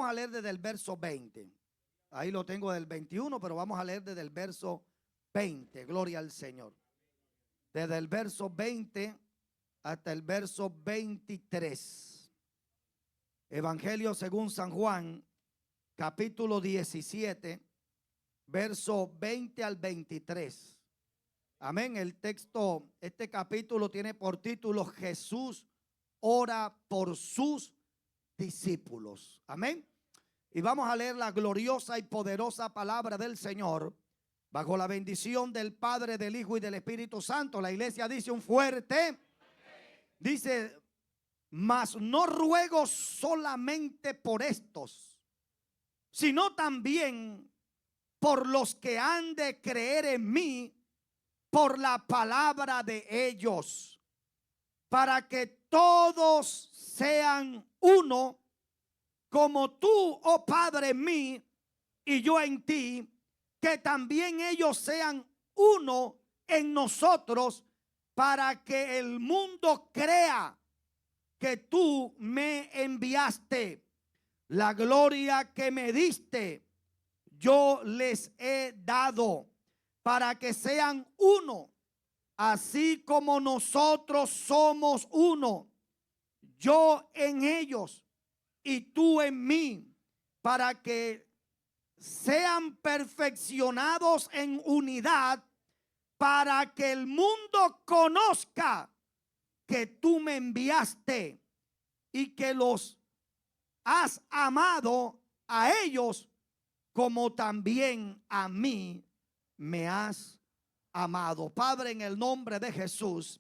vamos a leer desde el verso 20. Ahí lo tengo del 21, pero vamos a leer desde el verso 20. Gloria al Señor. Desde el verso 20 hasta el verso 23. Evangelio según San Juan, capítulo 17, verso 20 al 23. Amén. El texto, este capítulo tiene por título: Jesús ora por sus discípulos. Amén. Y vamos a leer la gloriosa y poderosa palabra del Señor bajo la bendición del Padre, del Hijo y del Espíritu Santo. La iglesia dice un fuerte. Dice: mas no ruego solamente por estos, sino también por los que han de creer en mí por la palabra de ellos, para que todos sean uno, como tú, oh Padre, en mí y yo en ti, que también ellos sean uno en nosotros, para que el mundo crea que tú me enviaste. La gloria que me diste, yo les he dado, para que sean uno, así como nosotros somos uno, yo en ellos y tú en mí, para que sean perfeccionados en unidad, para que el mundo conozca que tú me enviaste y que los has amado a ellos como también a mí me has amado. Padre, en el nombre de Jesús,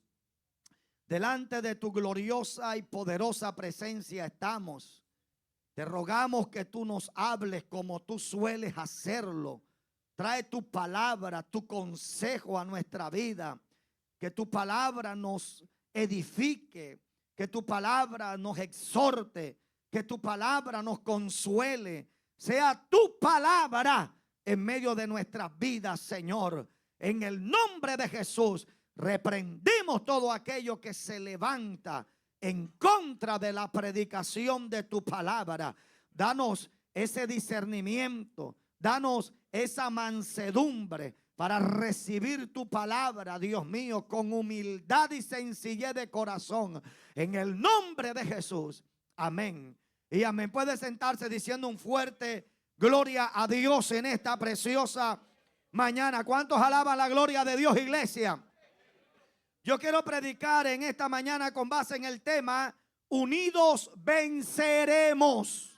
delante de tu gloriosa y poderosa presencia estamos. Te rogamos que tú nos hables como tú sueles hacerlo. Trae tu palabra, tu consejo a nuestra vida. Que tu palabra nos edifique, que tu palabra nos exhorte, que tu palabra nos consuele. Sea tu palabra en medio de nuestras vidas, Señor. En el nombre de Jesús, reprendimos todo aquello que se levanta en contra de la predicación de tu palabra. Danos ese discernimiento, danos esa mansedumbre para recibir tu palabra, Dios mío, con humildad y sencillez de corazón. En el nombre de Jesús, amén. Y amén. Puede sentarse diciendo un fuerte gloria a Dios en esta preciosa mañana. ¿Cuántos alaban la gloria de Dios, iglesia? Yo quiero predicar en esta mañana con base en el tema: unidos venceremos.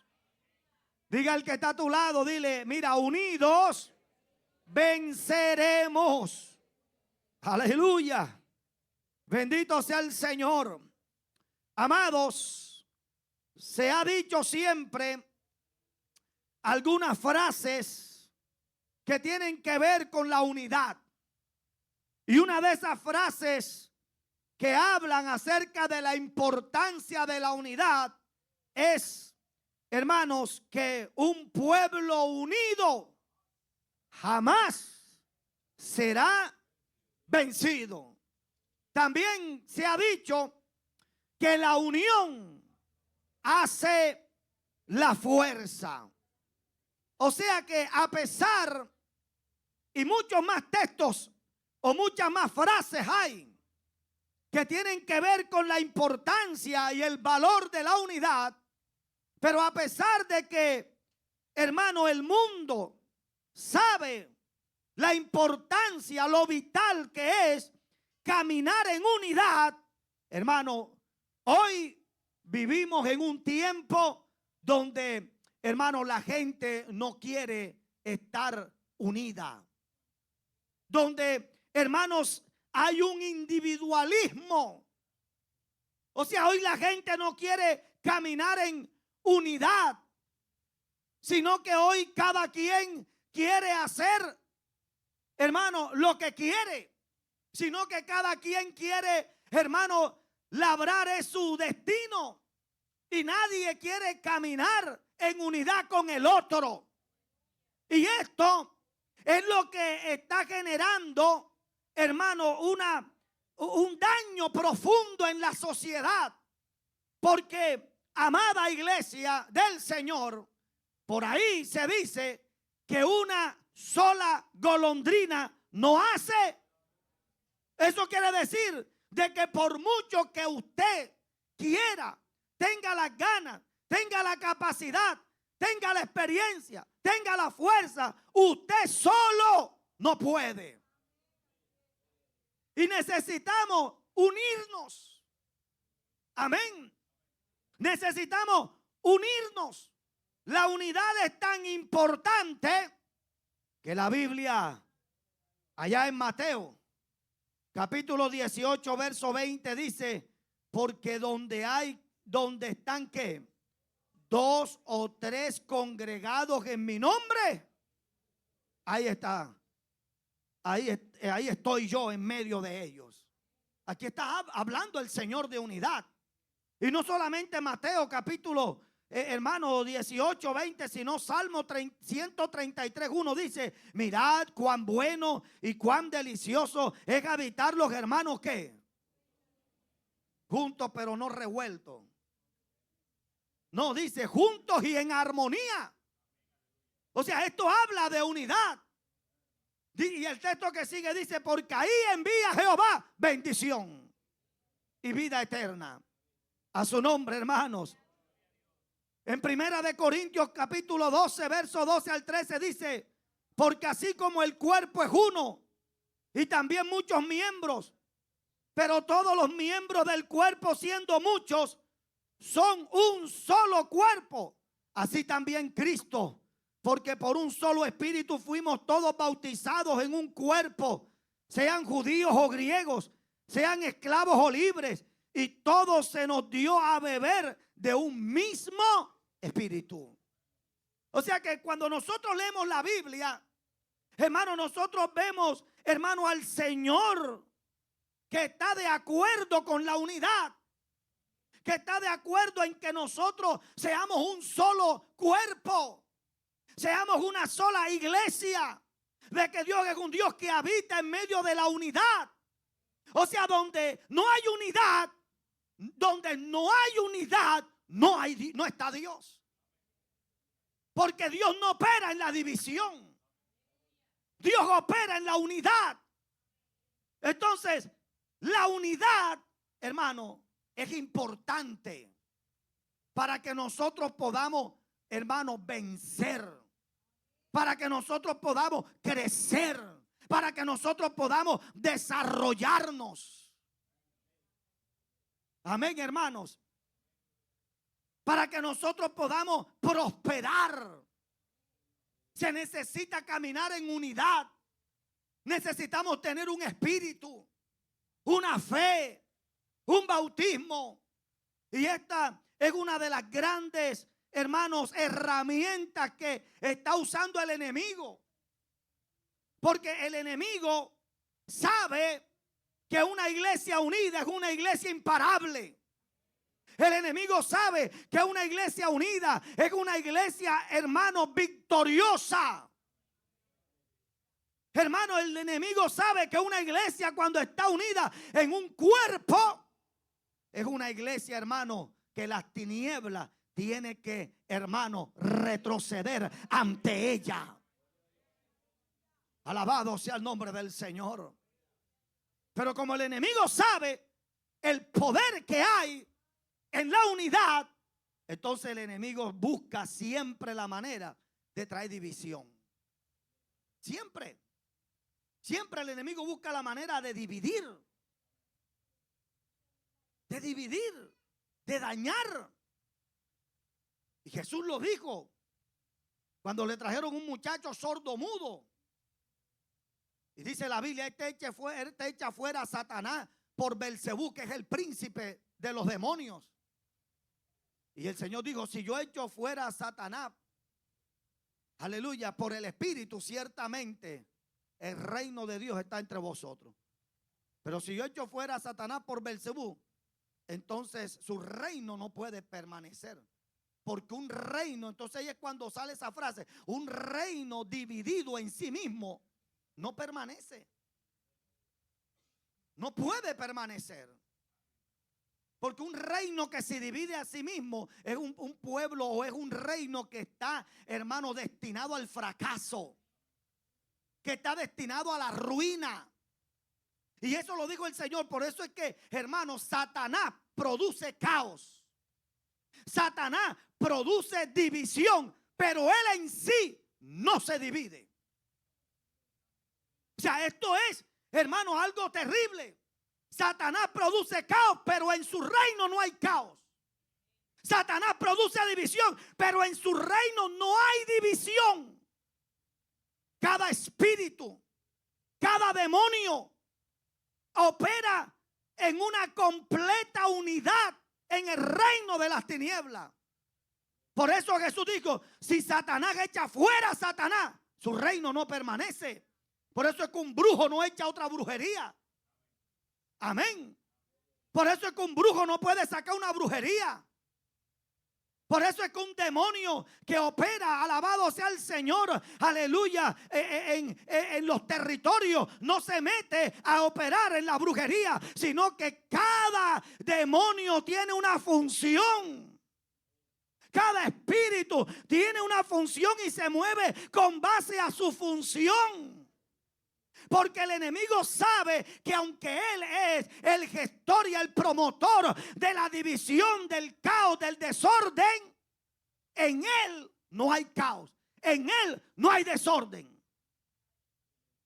Diga al que está a tu lado, dile: mira, unidos venceremos. Aleluya. Bendito sea el Señor. Amados, se ha dicho siempre algunas frases que tienen que ver con la unidad. Y una de esas frases que hablan acerca de la importancia de la unidad es, hermanos, que un pueblo unido jamás será vencido. También se ha dicho que la unión hace la fuerza. O sea que a pesar, y muchos más textos o muchas más frases hay que tienen que ver con la importancia y el valor de la unidad, pero a pesar de que, hermano, el mundo sabe la importancia, lo vital que es caminar en unidad, hermano, hoy vivimos en un tiempo donde, hermano, la gente no quiere estar unida. Donde, hermanos, hay un individualismo. O sea, hoy la gente no quiere caminar en unidad, sino que hoy cada quien quiere hacer, hermano, lo que quiere. Sino que cada quien quiere, hermano, labrar es su destino. Y nadie quiere caminar en unidad con el otro. Y esto es lo que está generando, hermano, un daño profundo en la sociedad. Porque, amada iglesia del Señor, Por ahí se dice que una sola golondrina no hace. Eso quiere decir de que por mucho que usted quiera, tenga las ganas, tenga la capacidad, tenga la experiencia, tenga la fuerza, usted solo no puede. Y necesitamos unirnos. Amén. Necesitamos unirnos. La unidad es tan importante que la Biblia, allá en Mateo, capítulo 18, verso 20, dice: porque donde están ¿qué? 2 o 3 congregados en mi nombre, ahí está. Ahí estoy yo en medio de ellos. Aquí está hablando el Señor de unidad. Y no solamente Mateo capítulo, hermano, 18, 20, sino Salmo 133, 1 dice: mirad cuán bueno y cuán delicioso es habitar los hermanos, ¿qué? Juntos pero no revueltos. No, dice juntos y en armonía. O sea, esto habla de unidad. Y el texto que sigue dice: porque ahí envía Jehová bendición y vida eterna. A su nombre, hermanos. En Primera de Corintios capítulo 12, verso 12 al 13 dice: porque así como el cuerpo es uno y también muchos miembros, pero todos los miembros del cuerpo, siendo muchos, son un solo cuerpo, así también Cristo. Porque por un solo espíritu fuimos todos bautizados en un cuerpo, sean judíos o griegos, sean esclavos o libres, y todos se nos dio a beber de un mismo espíritu. O sea que cuando nosotros leemos la Biblia, hermano, nosotros vemos, hermano, al Señor que está de acuerdo con la unidad, que está de acuerdo en que nosotros seamos un solo cuerpo. Seamos una sola iglesia, de que Dios es un Dios que habita en medio de la unidad. O sea, donde no hay unidad, no está Dios. Porque Dios no opera en la división. Dios opera en la unidad. Entonces, la unidad, hermano, es importante para que nosotros podamos, hermano, vencer. Para que nosotros podamos crecer, para que nosotros podamos desarrollarnos. Amén, hermanos. Para que nosotros podamos prosperar, se necesita caminar en unidad. Necesitamos tener un espíritu, una fe, un bautismo. Y esta es una de las grandes, hermanos, herramientas que está usando el enemigo. Porque el enemigo sabe que una iglesia unida es una iglesia imparable. El enemigo sabe que una iglesia unida es una iglesia, hermano, victoriosa. Hermano, el enemigo sabe que una iglesia, cuando está unida en un cuerpo, es una iglesia, hermano, que las tinieblas tiene que, hermano, retroceder ante ella. Alabado sea el nombre del Señor. Pero como el enemigo sabe el poder que hay en la unidad, entonces el enemigo busca siempre la manera de traer división. Siempre. Siempre el enemigo busca la manera de dividir. De dañar. Y Jesús lo dijo cuando le trajeron un muchacho sordo mudo. Y dice la Biblia: este echa fuera a Satanás por Belcebú, que es el príncipe de los demonios. Y el Señor dijo: si yo echo fuera a Satanás, aleluya, por el Espíritu, ciertamente el reino de Dios está entre vosotros. Pero si yo echo fuera a Satanás por Belcebú, entonces su reino no puede permanecer. Porque un reino, entonces ahí es cuando sale esa frase: un reino dividido en sí mismo no permanece. No puede permanecer. Porque un reino que se divide a sí mismo es un pueblo o es un reino que está, hermano, destinado al fracaso, que está destinado a la ruina. Y eso lo dijo el Señor. Por eso es que, hermano, Satanás produce caos. Satanás produce división, pero él en sí no se divide. O sea, esto es, hermano, algo terrible. Satanás produce caos, pero en su reino no hay caos. Satanás produce división, pero en su reino no hay división. Cada espíritu, cada demonio opera en una completa unidad en el reino de las tinieblas. Por eso Jesús dijo, si Satanás echa fuera a Satanás, su reino no permanece. Por eso es que un brujo no echa otra brujería. Amén. Por eso es que un brujo no puede sacar una brujería. Por eso es que un demonio que opera, alabado sea el Señor, aleluya, en los territorios, no se mete a operar en la brujería, sino que cada demonio tiene una función. Cada espíritu tiene una función y se mueve con base a su función. Porque el enemigo sabe que aunque él es el gestor y el promotor de la división, del caos, del desorden, en él no hay caos, en él no hay desorden.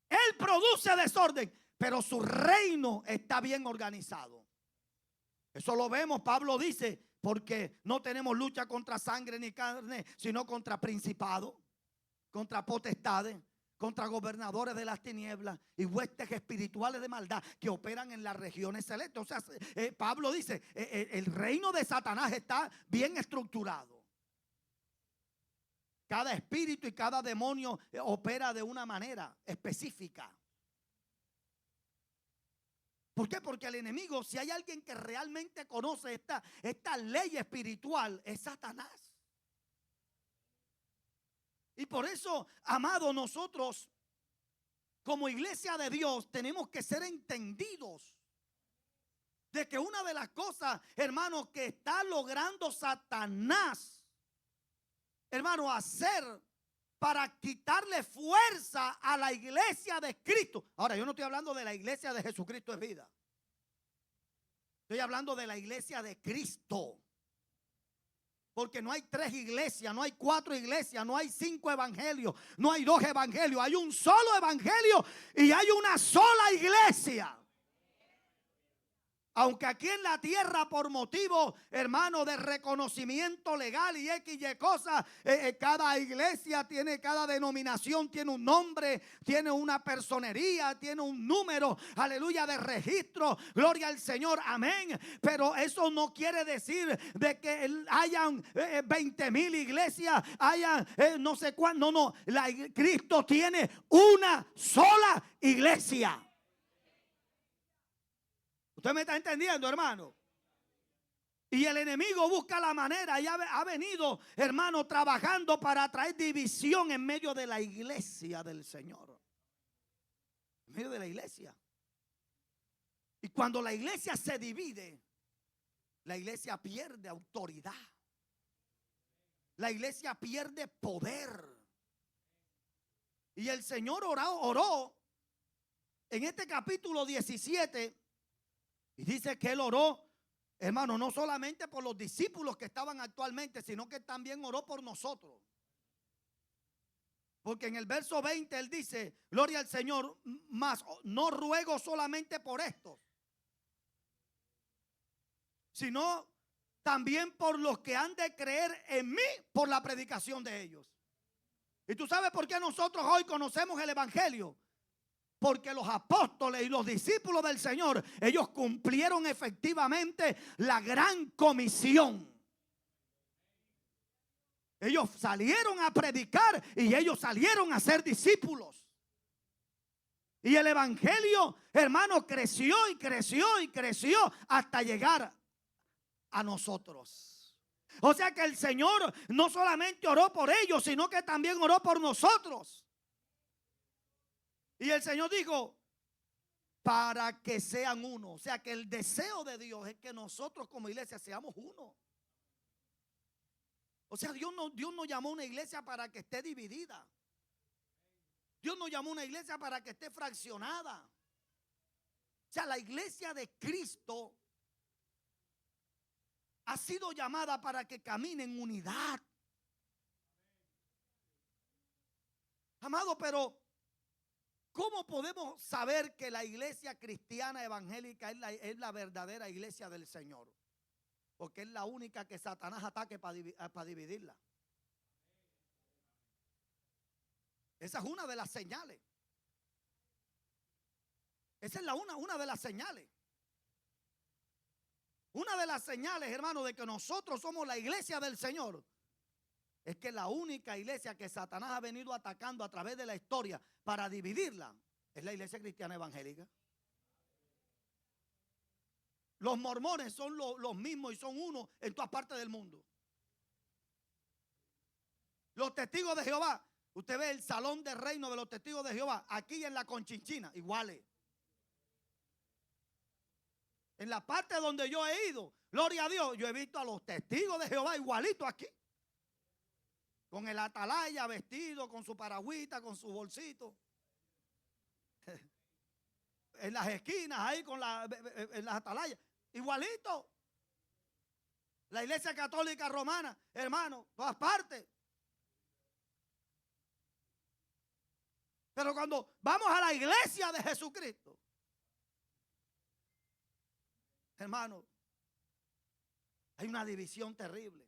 Él produce desorden, pero su reino está bien organizado. Eso lo vemos, Pablo dice, porque no tenemos lucha contra sangre ni carne, sino contra principados, contra potestades, contra gobernadores de las tinieblas y huestes espirituales de maldad que operan en las regiones celestes. O sea, Pablo dice, el reino de Satanás está bien estructurado. Cada espíritu y cada demonio opera de una manera específica. ¿Por qué? Porque el enemigo, si hay alguien que realmente conoce esta ley espiritual, es Satanás. Y por eso, amado, nosotros como iglesia de Dios tenemos que ser entendidos de que una de las cosas, hermano, que está logrando Satanás, hermano, hacer para quitarle fuerza a la iglesia de Cristo. Ahora, yo no estoy hablando de la iglesia de Jesucristo es vida. Estoy hablando de la iglesia de Cristo. Porque no hay 3 iglesias, no hay 4 iglesias, no hay 5 evangelios, no hay 2 evangelios. Hay un solo evangelio y hay una sola iglesia. Aunque aquí en la tierra por motivo, hermano, de reconocimiento legal y X y cosas, cada iglesia tiene, cada denominación tiene un nombre, tiene una personería, tiene un número, aleluya, de registro, gloria al Señor, amén. Pero eso no quiere decir de que hayan 20,000 iglesias, hayan no sé cuánto, no, Cristo tiene una sola iglesia. ¿Usted me está entendiendo, hermano? Y el enemigo busca la manera y ha venido, hermano, trabajando para traer división en medio de la iglesia del Señor. En medio de la iglesia. Y cuando la iglesia se divide, la iglesia pierde autoridad. La iglesia pierde poder. Y el Señor oró en este capítulo 17. Y dice que él oró, hermano, no solamente por los discípulos que estaban actualmente, sino que también oró por nosotros. Porque en el verso 20 él dice, gloria al Señor, mas no ruego solamente por estos, sino también por los que han de creer en mí por la predicación de ellos. ¿Y tú sabes por qué nosotros hoy conocemos el evangelio? Porque los apóstoles y los discípulos del Señor, ellos cumplieron efectivamente la gran comisión. Ellos salieron a predicar y ellos salieron a ser discípulos. Y el evangelio, hermano, creció y creció y creció hasta llegar a nosotros. O sea que el Señor no solamente oró por ellos, sino que también oró por nosotros. Y el Señor dijo, para que sean uno. O sea que el deseo de Dios es que nosotros como iglesia seamos uno. O sea, Dios no llamó a una iglesia para que esté dividida. Dios no llamó a una iglesia para que esté fraccionada. O sea, la iglesia de Cristo ha sido llamada para que camine en unidad. Amado, pero ¿cómo podemos saber que la iglesia cristiana evangélica es la verdadera iglesia del Señor? Porque es la única que Satanás ataque para dividirla. Esa es una de las señales. Esa es una de las señales. Una de las señales, hermano, de que nosotros somos la iglesia del Señor, es que la única iglesia que Satanás ha venido atacando a través de la historia para dividirla es la iglesia cristiana evangélica. Los mormones son los mismos y son uno en todas partes del mundo. Los testigos de Jehová, usted ve el salón de reino de los testigos de Jehová aquí en la Conchinchina, iguales. En la parte donde yo he ido, gloria a Dios, yo he visto a los testigos de Jehová igualito aquí. Con el atalaya vestido, con su paragüita, con su bolsito. En las esquinas, ahí en las atalayas, igualito. La iglesia católica romana, hermano, todas partes. Pero cuando vamos a la iglesia de Jesucristo, hermano, hay una división terrible.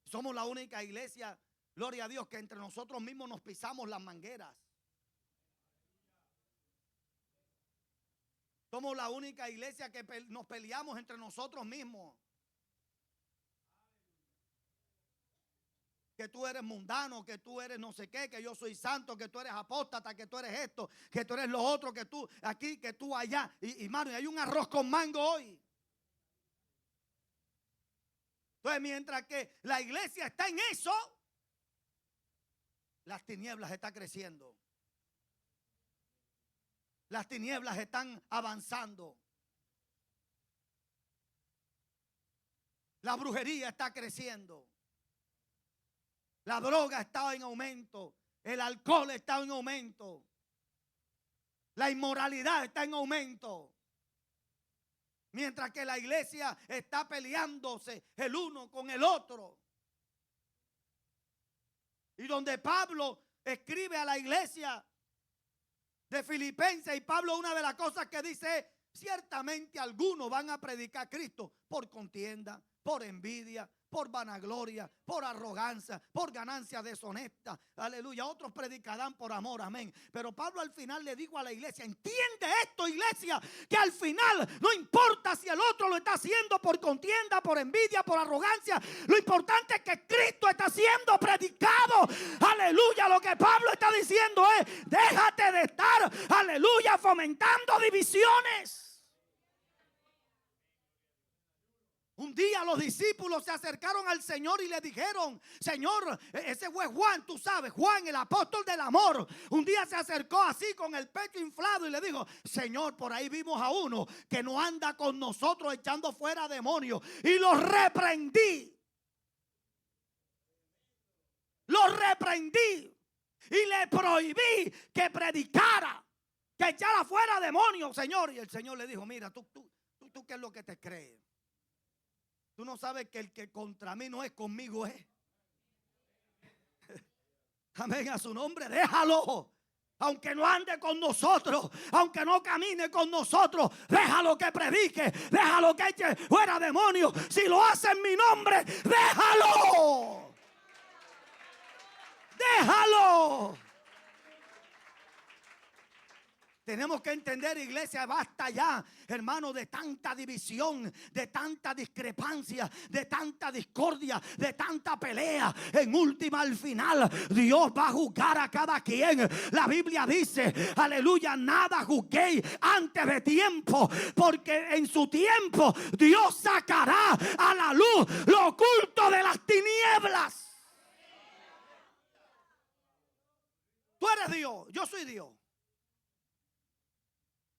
Somos la única iglesia, gloria a Dios, que entre nosotros mismos nos pisamos las mangueras. Somos la única iglesia que nos peleamos entre nosotros mismos. Que tú eres mundano, que tú eres no sé qué, que yo soy santo, que tú eres apóstata, que tú eres esto, que tú eres lo otro, que tú aquí, que tú allá. Y hermano, hay un arroz con mango hoy. Entonces, mientras que la iglesia está en eso, las tinieblas están creciendo. Las tinieblas están avanzando. La brujería está creciendo. La droga está en aumento. El alcohol está en aumento. La inmoralidad está en aumento. Mientras que la iglesia está peleándose el uno con el otro. Y donde Pablo escribe a la iglesia de Filipenses, y Pablo, una de las cosas que dice es: ciertamente algunos van a predicar a Cristo por contienda, por envidia, por vanagloria, por arrogancia, por ganancia deshonesta. Aleluya. Otros predicarán por amor. Amén. Pero Pablo al final le dijo a la iglesia: entiende esto, iglesia, que al final no importa si el otro lo está haciendo por contienda, por envidia, por arrogancia. Lo importante es que Cristo está siendo predicado. Aleluya. Lo que Pablo está diciendo es: déjate de estar, aleluya, fomentando divisiones. Un día los discípulos se acercaron al Señor y le dijeron: Señor, ese fue Juan, tú sabes, Juan, el apóstol del amor. Un día se acercó así con el pecho inflado y le dijo: Señor, por ahí vimos a uno que no anda con nosotros echando fuera demonios. Y los reprendí. Los reprendí y le prohibí que predicara, que echara fuera demonios, Señor. Y el Señor le dijo: mira, tú ¿qué es lo que te crees? Tú no sabes que el que contra mí no es, conmigo es. Amén, a su nombre. Déjalo. Aunque no ande con nosotros, aunque no camine con nosotros, déjalo que predique, déjalo que eche fuera demonios. Si lo hace en mi nombre, déjalo. Déjalo. Tenemos que entender, iglesia, basta ya, hermano, de tanta división, de tanta discrepancia, de tanta discordia, de tanta pelea. En última, al final, Dios va a juzgar a cada quien. La Biblia dice, aleluya, nada juzguéis antes de tiempo, porque en su tiempo Dios sacará a la luz lo oculto de las tinieblas. Tú eres Dios, yo soy Dios.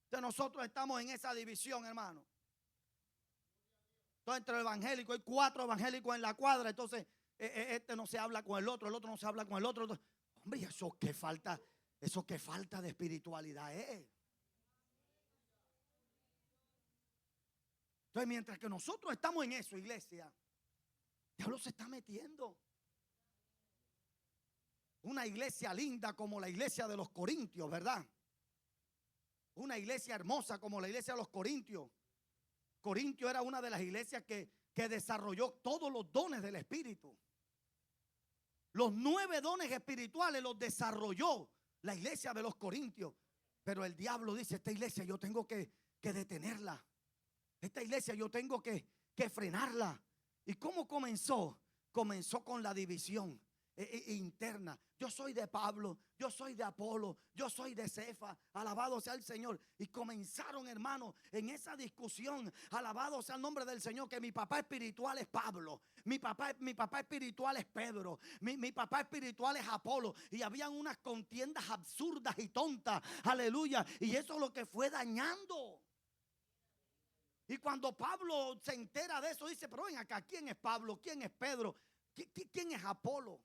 Entonces nosotros estamos en esa división, hermano. Entonces entre el evangélico hay 4 evangélicos en la cuadra. Entonces este no se habla con el otro no se habla con el otro. Hombre, eso que falta de espiritualidad es. Entonces mientras que nosotros estamos en eso, iglesia, el diablo se está metiendo. Una iglesia linda como la iglesia de los Corintios, ¿verdad? Una iglesia hermosa como la iglesia de los Corintios. Corintio era una de las iglesias que desarrolló todos los dones del Espíritu. Los 9 dones espirituales los desarrolló la iglesia de los Corintios. Pero el diablo dice, esta iglesia yo tengo que detenerla. Esta iglesia yo tengo que frenarla. ¿Y cómo comenzó? Comenzó con la división interna. Yo soy de Pablo, yo soy de Apolo, yo soy de Cefa, alabado sea el Señor. Y comenzaron, hermanos, en esa discusión, alabado sea el nombre del Señor, que mi papá espiritual es Pablo, mi papá espiritual es Pedro, mi papá espiritual es Apolo. Y habían unas contiendas absurdas y tontas, aleluya. Y eso es lo que fue dañando. Y cuando Pablo se entera de eso, dice, pero ven acá, ¿quién es Pablo? ¿Quién es Pedro? ¿Quién es Apolo?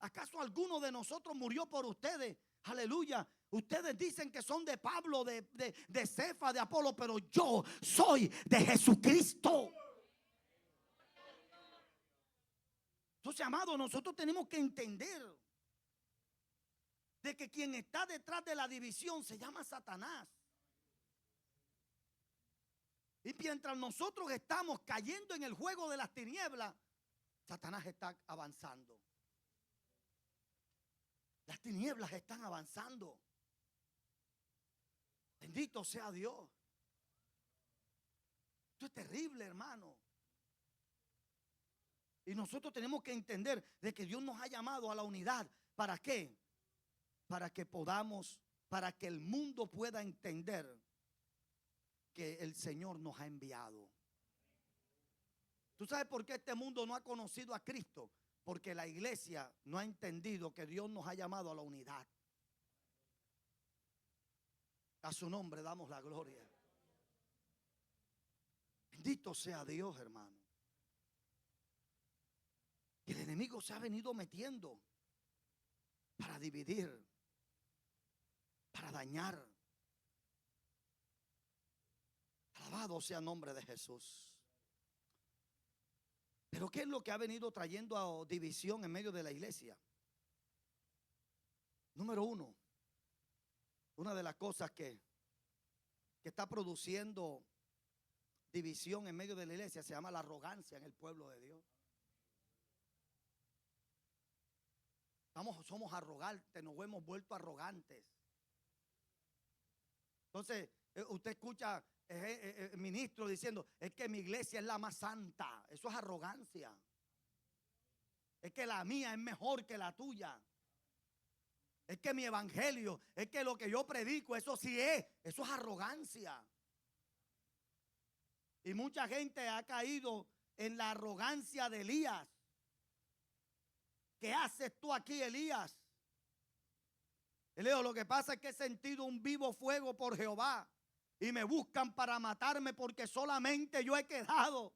¿Acaso alguno de nosotros murió por ustedes? Aleluya. Ustedes dicen que son de Pablo, de Cefa, de Apolo, pero yo soy de Jesucristo. Entonces, amados, nosotros tenemos que entender de que quien está detrás de la división se llama Satanás. Y mientras nosotros estamos cayendo en el juego de las tinieblas, Satanás está avanzando. Las tinieblas están avanzando. Bendito sea Dios. Esto es terrible, hermano. Y nosotros tenemos que entender de que Dios nos ha llamado a la unidad. ¿Para qué? Para que el mundo pueda entender que el Señor nos ha enviado. ¿Tú sabes por qué este mundo no ha conocido a Cristo? Porque la iglesia no ha entendido que Dios nos ha llamado a la unidad. A su nombre damos la gloria. Bendito sea Dios, hermano. Y el enemigo se ha venido metiendo para dividir, para dañar. Alabado sea el nombre de Jesús. Pero ¿qué es lo que ha venido trayendo a división en medio de la iglesia? Número 1, una de las cosas que está produciendo división en medio de la iglesia se llama la arrogancia en el pueblo de Dios. Somos arrogantes, nos hemos vuelto arrogantes. Entonces, usted escucha ministro diciendo, es que mi iglesia es la más santa. Eso es arrogancia. Es que la mía es mejor que la tuya. Es que mi evangelio, es que lo que yo predico, eso sí es. Eso es arrogancia. Y mucha gente ha caído en la arrogancia de Elías. ¿Qué haces tú aquí, Elías? Elías, lo que pasa es que he sentido un vivo fuego por Jehová. Y me buscan para matarme porque solamente yo he quedado.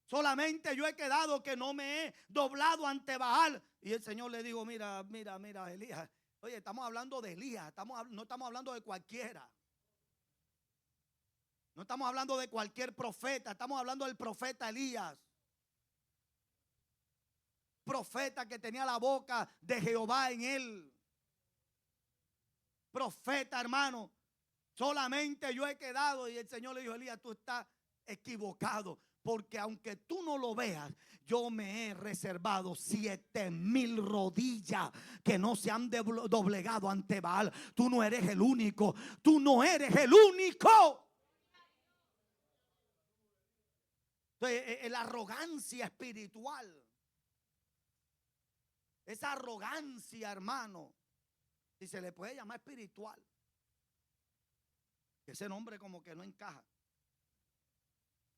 Solamente yo he quedado que no me he doblado ante Baal. Y el Señor le dijo, mira, Elías. Oye, estamos hablando de Elías. No estamos hablando de cualquiera. No estamos hablando de cualquier profeta. Estamos hablando del profeta Elías. Profeta que tenía la boca de Jehová en él. Profeta, hermano, solamente yo he quedado. Y el Señor le dijo, Elías, tú estás equivocado, porque aunque tú no lo veas, yo me he reservado 7,000 rodillas que no se han doblegado ante Baal. Tú no eres el único. Tú no eres el único. Entonces, la arrogancia espiritual, esa arrogancia, hermano, si se le puede llamar espiritual, ese nombre como que no encaja.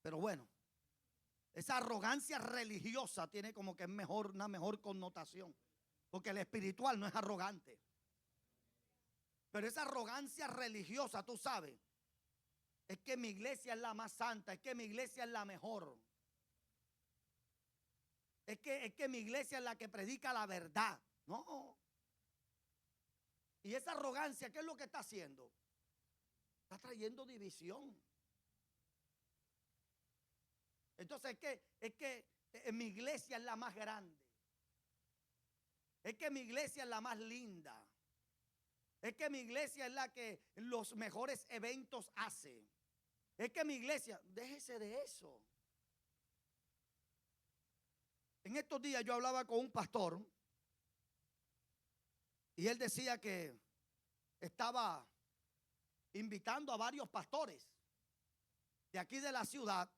Pero bueno, esa arrogancia religiosa tiene como que una mejor connotación. Porque el espiritual no es arrogante. Pero esa arrogancia religiosa, tú sabes, es que mi iglesia es la más santa, es que mi iglesia es la mejor. Es que mi iglesia es la que predica la verdad. No. Y esa arrogancia, ¿qué es lo que está haciendo? Está trayendo división. Entonces es que mi iglesia es la más grande. Es que mi iglesia es la más linda. Es que mi iglesia es la que los mejores eventos hace. Es que mi iglesia, déjese de eso. En estos días yo hablaba con un pastor y él decía que estaba invitando a varios pastores de aquí de la ciudad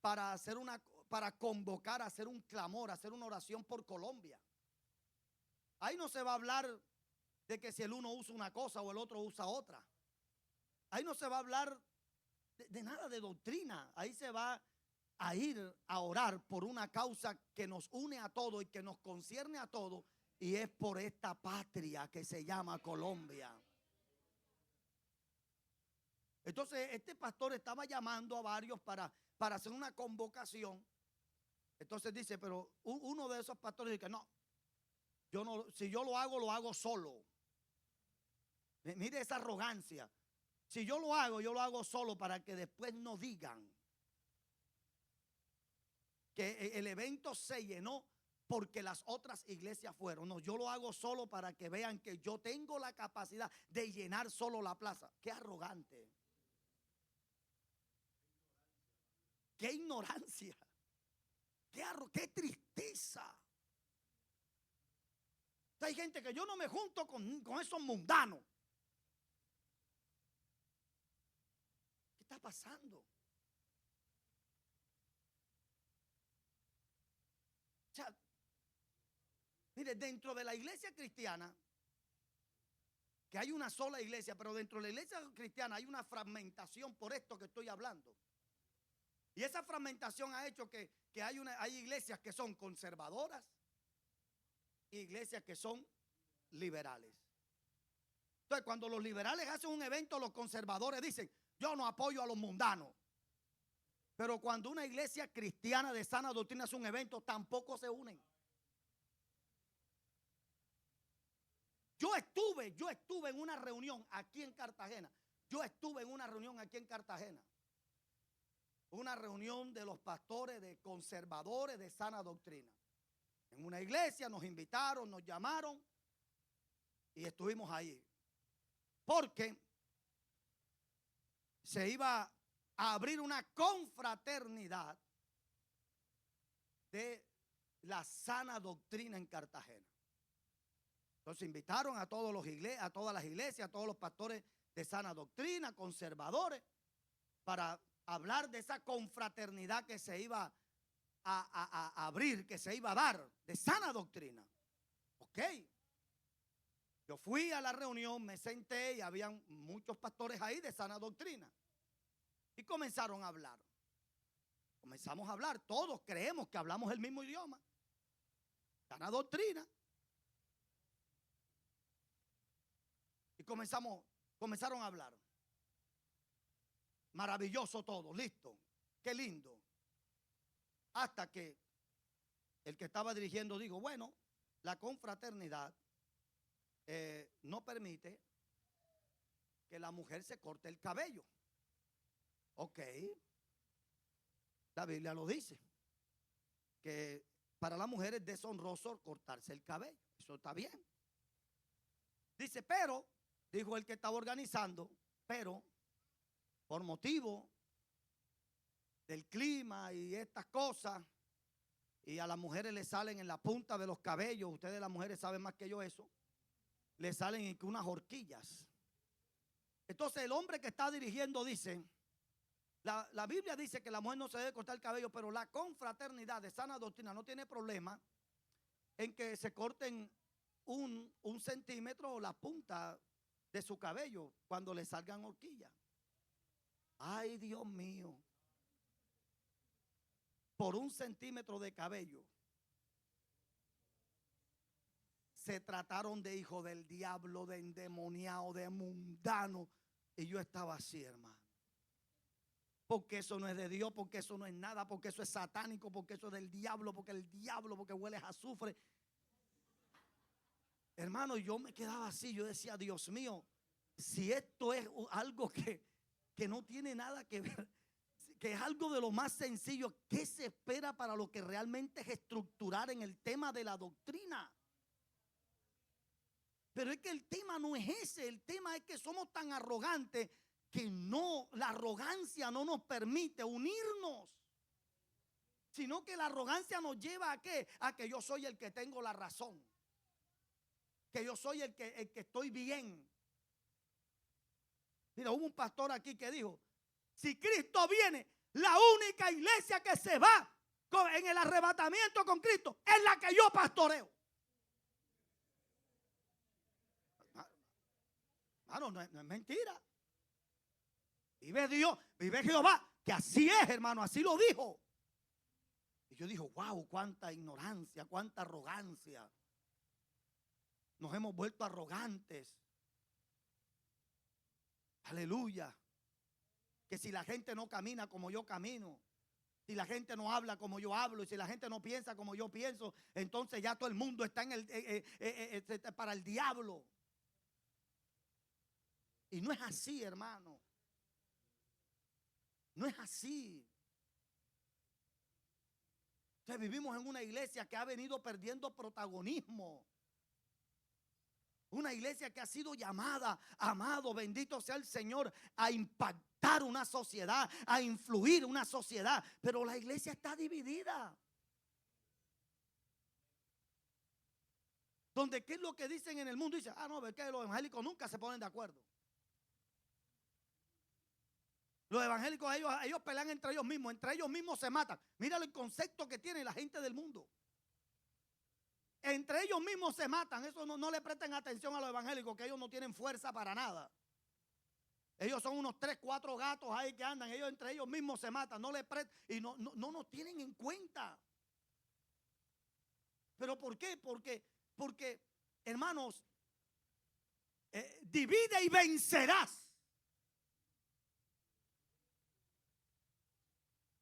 para convocar, a hacer un clamor, a hacer una oración por Colombia. Ahí no se va a hablar de que si el uno usa una cosa o el otro usa otra. Ahí no se va a hablar de nada de doctrina. Ahí se va a ir a orar por una causa que nos une a todos y que nos concierne a todos, y es por esta patria que se llama Colombia. Entonces este pastor estaba llamando a varios para hacer una convocación. Entonces dice, pero uno de esos pastores dice que no, si yo lo hago solo. Mire esa arrogancia. Si yo lo hago solo para que después no digan que el evento se llenó porque las otras iglesias fueron. No, yo lo hago solo para que vean que yo tengo la capacidad de llenar solo la plaza. Qué arrogante. Qué ignorancia. Qué tristeza. Hay gente que yo no me junto con esos mundanos. ¿Qué está pasando? O sea, mire, dentro de la iglesia cristiana, que hay una sola iglesia, pero dentro de la iglesia cristiana hay una fragmentación por esto que estoy hablando. Y esa fragmentación ha hecho que hay iglesias que son conservadoras e iglesias que son liberales. Entonces, cuando los liberales hacen un evento, los conservadores dicen, yo no apoyo a los mundanos. Pero cuando una iglesia cristiana de sana doctrina hace un evento, tampoco se unen. Yo estuve en una reunión aquí en Cartagena. Una reunión de los pastores, de conservadores de sana doctrina. En una iglesia nos invitaron, nos llamaron y estuvimos ahí. Porque se iba a abrir una confraternidad de la sana doctrina en Cartagena. Entonces invitaron a todas las iglesias, a todos los pastores de sana doctrina, conservadores, para hablar de esa confraternidad que se iba a abrir, que se iba a dar, de sana doctrina. Ok. Yo fui a la reunión, me senté y habían muchos pastores ahí de sana doctrina. Y comenzaron a hablar. Comenzamos a hablar, todos creemos que hablamos el mismo idioma. Sana doctrina. Y comenzaron a hablar. Maravilloso todo, listo. Qué lindo. Hasta que el que estaba dirigiendo dijo, bueno, la confraternidad no permite que la mujer se corte el cabello. Ok. La Biblia lo dice. Que para la mujer es deshonroso cortarse el cabello. Eso está bien. Dice, pero, dijo el que estaba organizando, pero por motivo del clima y estas cosas, y a las mujeres le salen en la punta de los cabellos, ustedes las mujeres saben más que yo eso, le salen unas horquillas. Entonces el hombre que está dirigiendo dice, la Biblia dice que la mujer no se debe cortar el cabello, pero la confraternidad de sana doctrina no tiene problema en que se corten un centímetro o la punta de su cabello cuando le salgan horquillas. Ay, Dios mío. Por 1 centímetro de cabello. se trataron de hijo del diablo, de endemoniado, de mundano. Y yo estaba así, hermano. Porque eso no es de Dios, porque eso no es nada, porque eso es satánico, porque eso es del diablo, porque el diablo, porque huele a azufre. Hermano, yo me quedaba así, yo decía, Dios mío, si esto es algo que no tiene nada que ver, que es algo de lo más sencillo, ¿qué se espera para lo que realmente es estructurar en el tema de la doctrina? Pero es que el tema no es ese, el tema es que somos tan arrogantes que no, la arrogancia no nos permite unirnos, sino que la arrogancia nos lleva a ¿qué? A que yo soy el que tengo la razón, que yo soy el que estoy bien. Mira, hubo un pastor aquí que dijo, si Cristo viene, la única iglesia que se va en el arrebatamiento con Cristo es la que yo pastoreo. Hermano, no es mentira. Vive Dios, vive Jehová, que así es, hermano, así lo dijo. Y yo dije, wow, cuánta ignorancia, cuánta arrogancia. Nos hemos vuelto arrogantes. Aleluya. Que si la gente no camina como yo camino, si la gente no habla como yo hablo, y si la gente no piensa como yo pienso, entonces ya todo el mundo está para el diablo. Y no es así, hermano. No es así. Entonces vivimos en una iglesia que ha venido perdiendo protagonismo. Una iglesia que ha sido llamada, amado, bendito sea el Señor, a impactar una sociedad, a influir una sociedad. Pero la iglesia está dividida. Donde qué es lo que dicen en el mundo, dicen, no, es que los evangélicos nunca se ponen de acuerdo. Los evangélicos, ellos pelean entre ellos mismos se matan. Mira el concepto que tiene la gente del mundo. Entre ellos mismos se matan. Eso no le presten atención a los evangélicos, que ellos no tienen fuerza para nada. Ellos son unos 3, 4 gatos ahí que andan. Ellos entre ellos mismos se matan. No le prestan y no nos tienen en cuenta. ¿Pero por qué? Porque hermanos, divide y vencerás.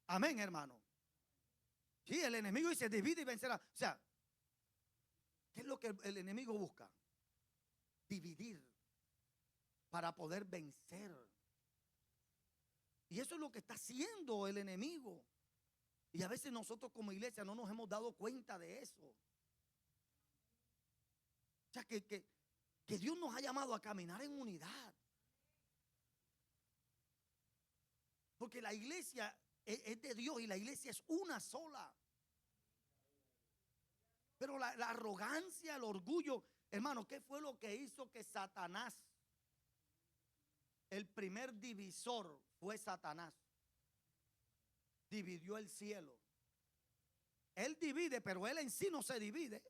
Amén, hermano. Sí, el enemigo dice divide y vencerá. O sea, ¿qué es lo que el enemigo busca? Dividir para poder vencer. Y eso es lo que está haciendo el enemigo. Y a veces nosotros como iglesia no nos hemos dado cuenta de eso. O sea, que Dios nos ha llamado a caminar en unidad. Porque la iglesia es de Dios y la iglesia es una sola. Pero la arrogancia, el orgullo, hermano, ¿qué fue lo que hizo que Satanás, el primer divisor fue Satanás? Dividió el cielo. Él divide, pero él en sí no se divide.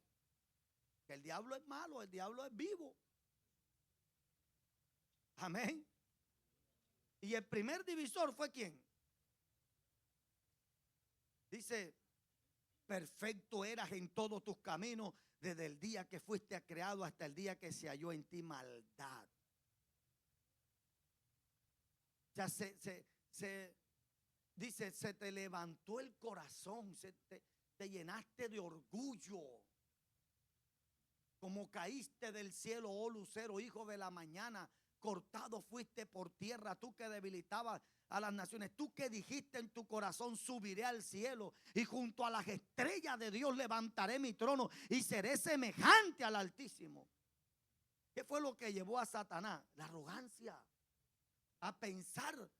Que el diablo es malo, el diablo es vivo. Amén. Y el primer divisor fue ¿quién? Dice, perfecto eras en todos tus caminos desde el día que fuiste creado hasta el día que se halló en ti maldad. O sea, dice, se te levantó el corazón, te llenaste de orgullo. Como caíste del cielo, oh lucero, hijo de la mañana, cortado fuiste por tierra, tú que debilitabas a las naciones, tú que dijiste en tu corazón, subiré al cielo y junto a las estrellas de Dios levantaré mi trono y seré semejante al Altísimo. ¿Qué fue lo que llevó a Satanás? La arrogancia, a pensar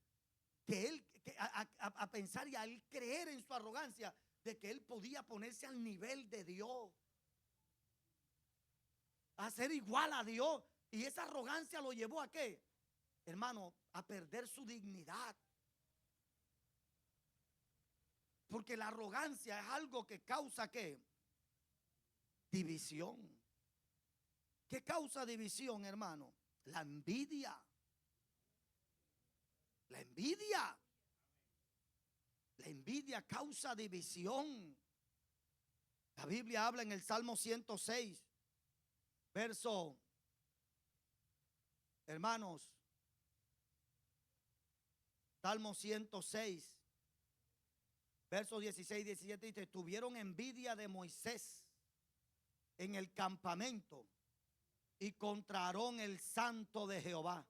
a pensar y a él creer en su arrogancia de que él podía ponerse al nivel de Dios, a ser igual a Dios. Y esa arrogancia lo llevó a ¿qué? Hermano, a perder su dignidad. Porque la arrogancia es algo que causa ¿qué? División. ¿Qué causa división, hermano? La envidia. La envidia. La envidia causa división. La Biblia habla en el Salmo 106. verso, hermanos, Salmo 106, versos 16 y 17 dice: tuvieron envidia de Moisés en el campamento y contra Aarón el santo de Jehová.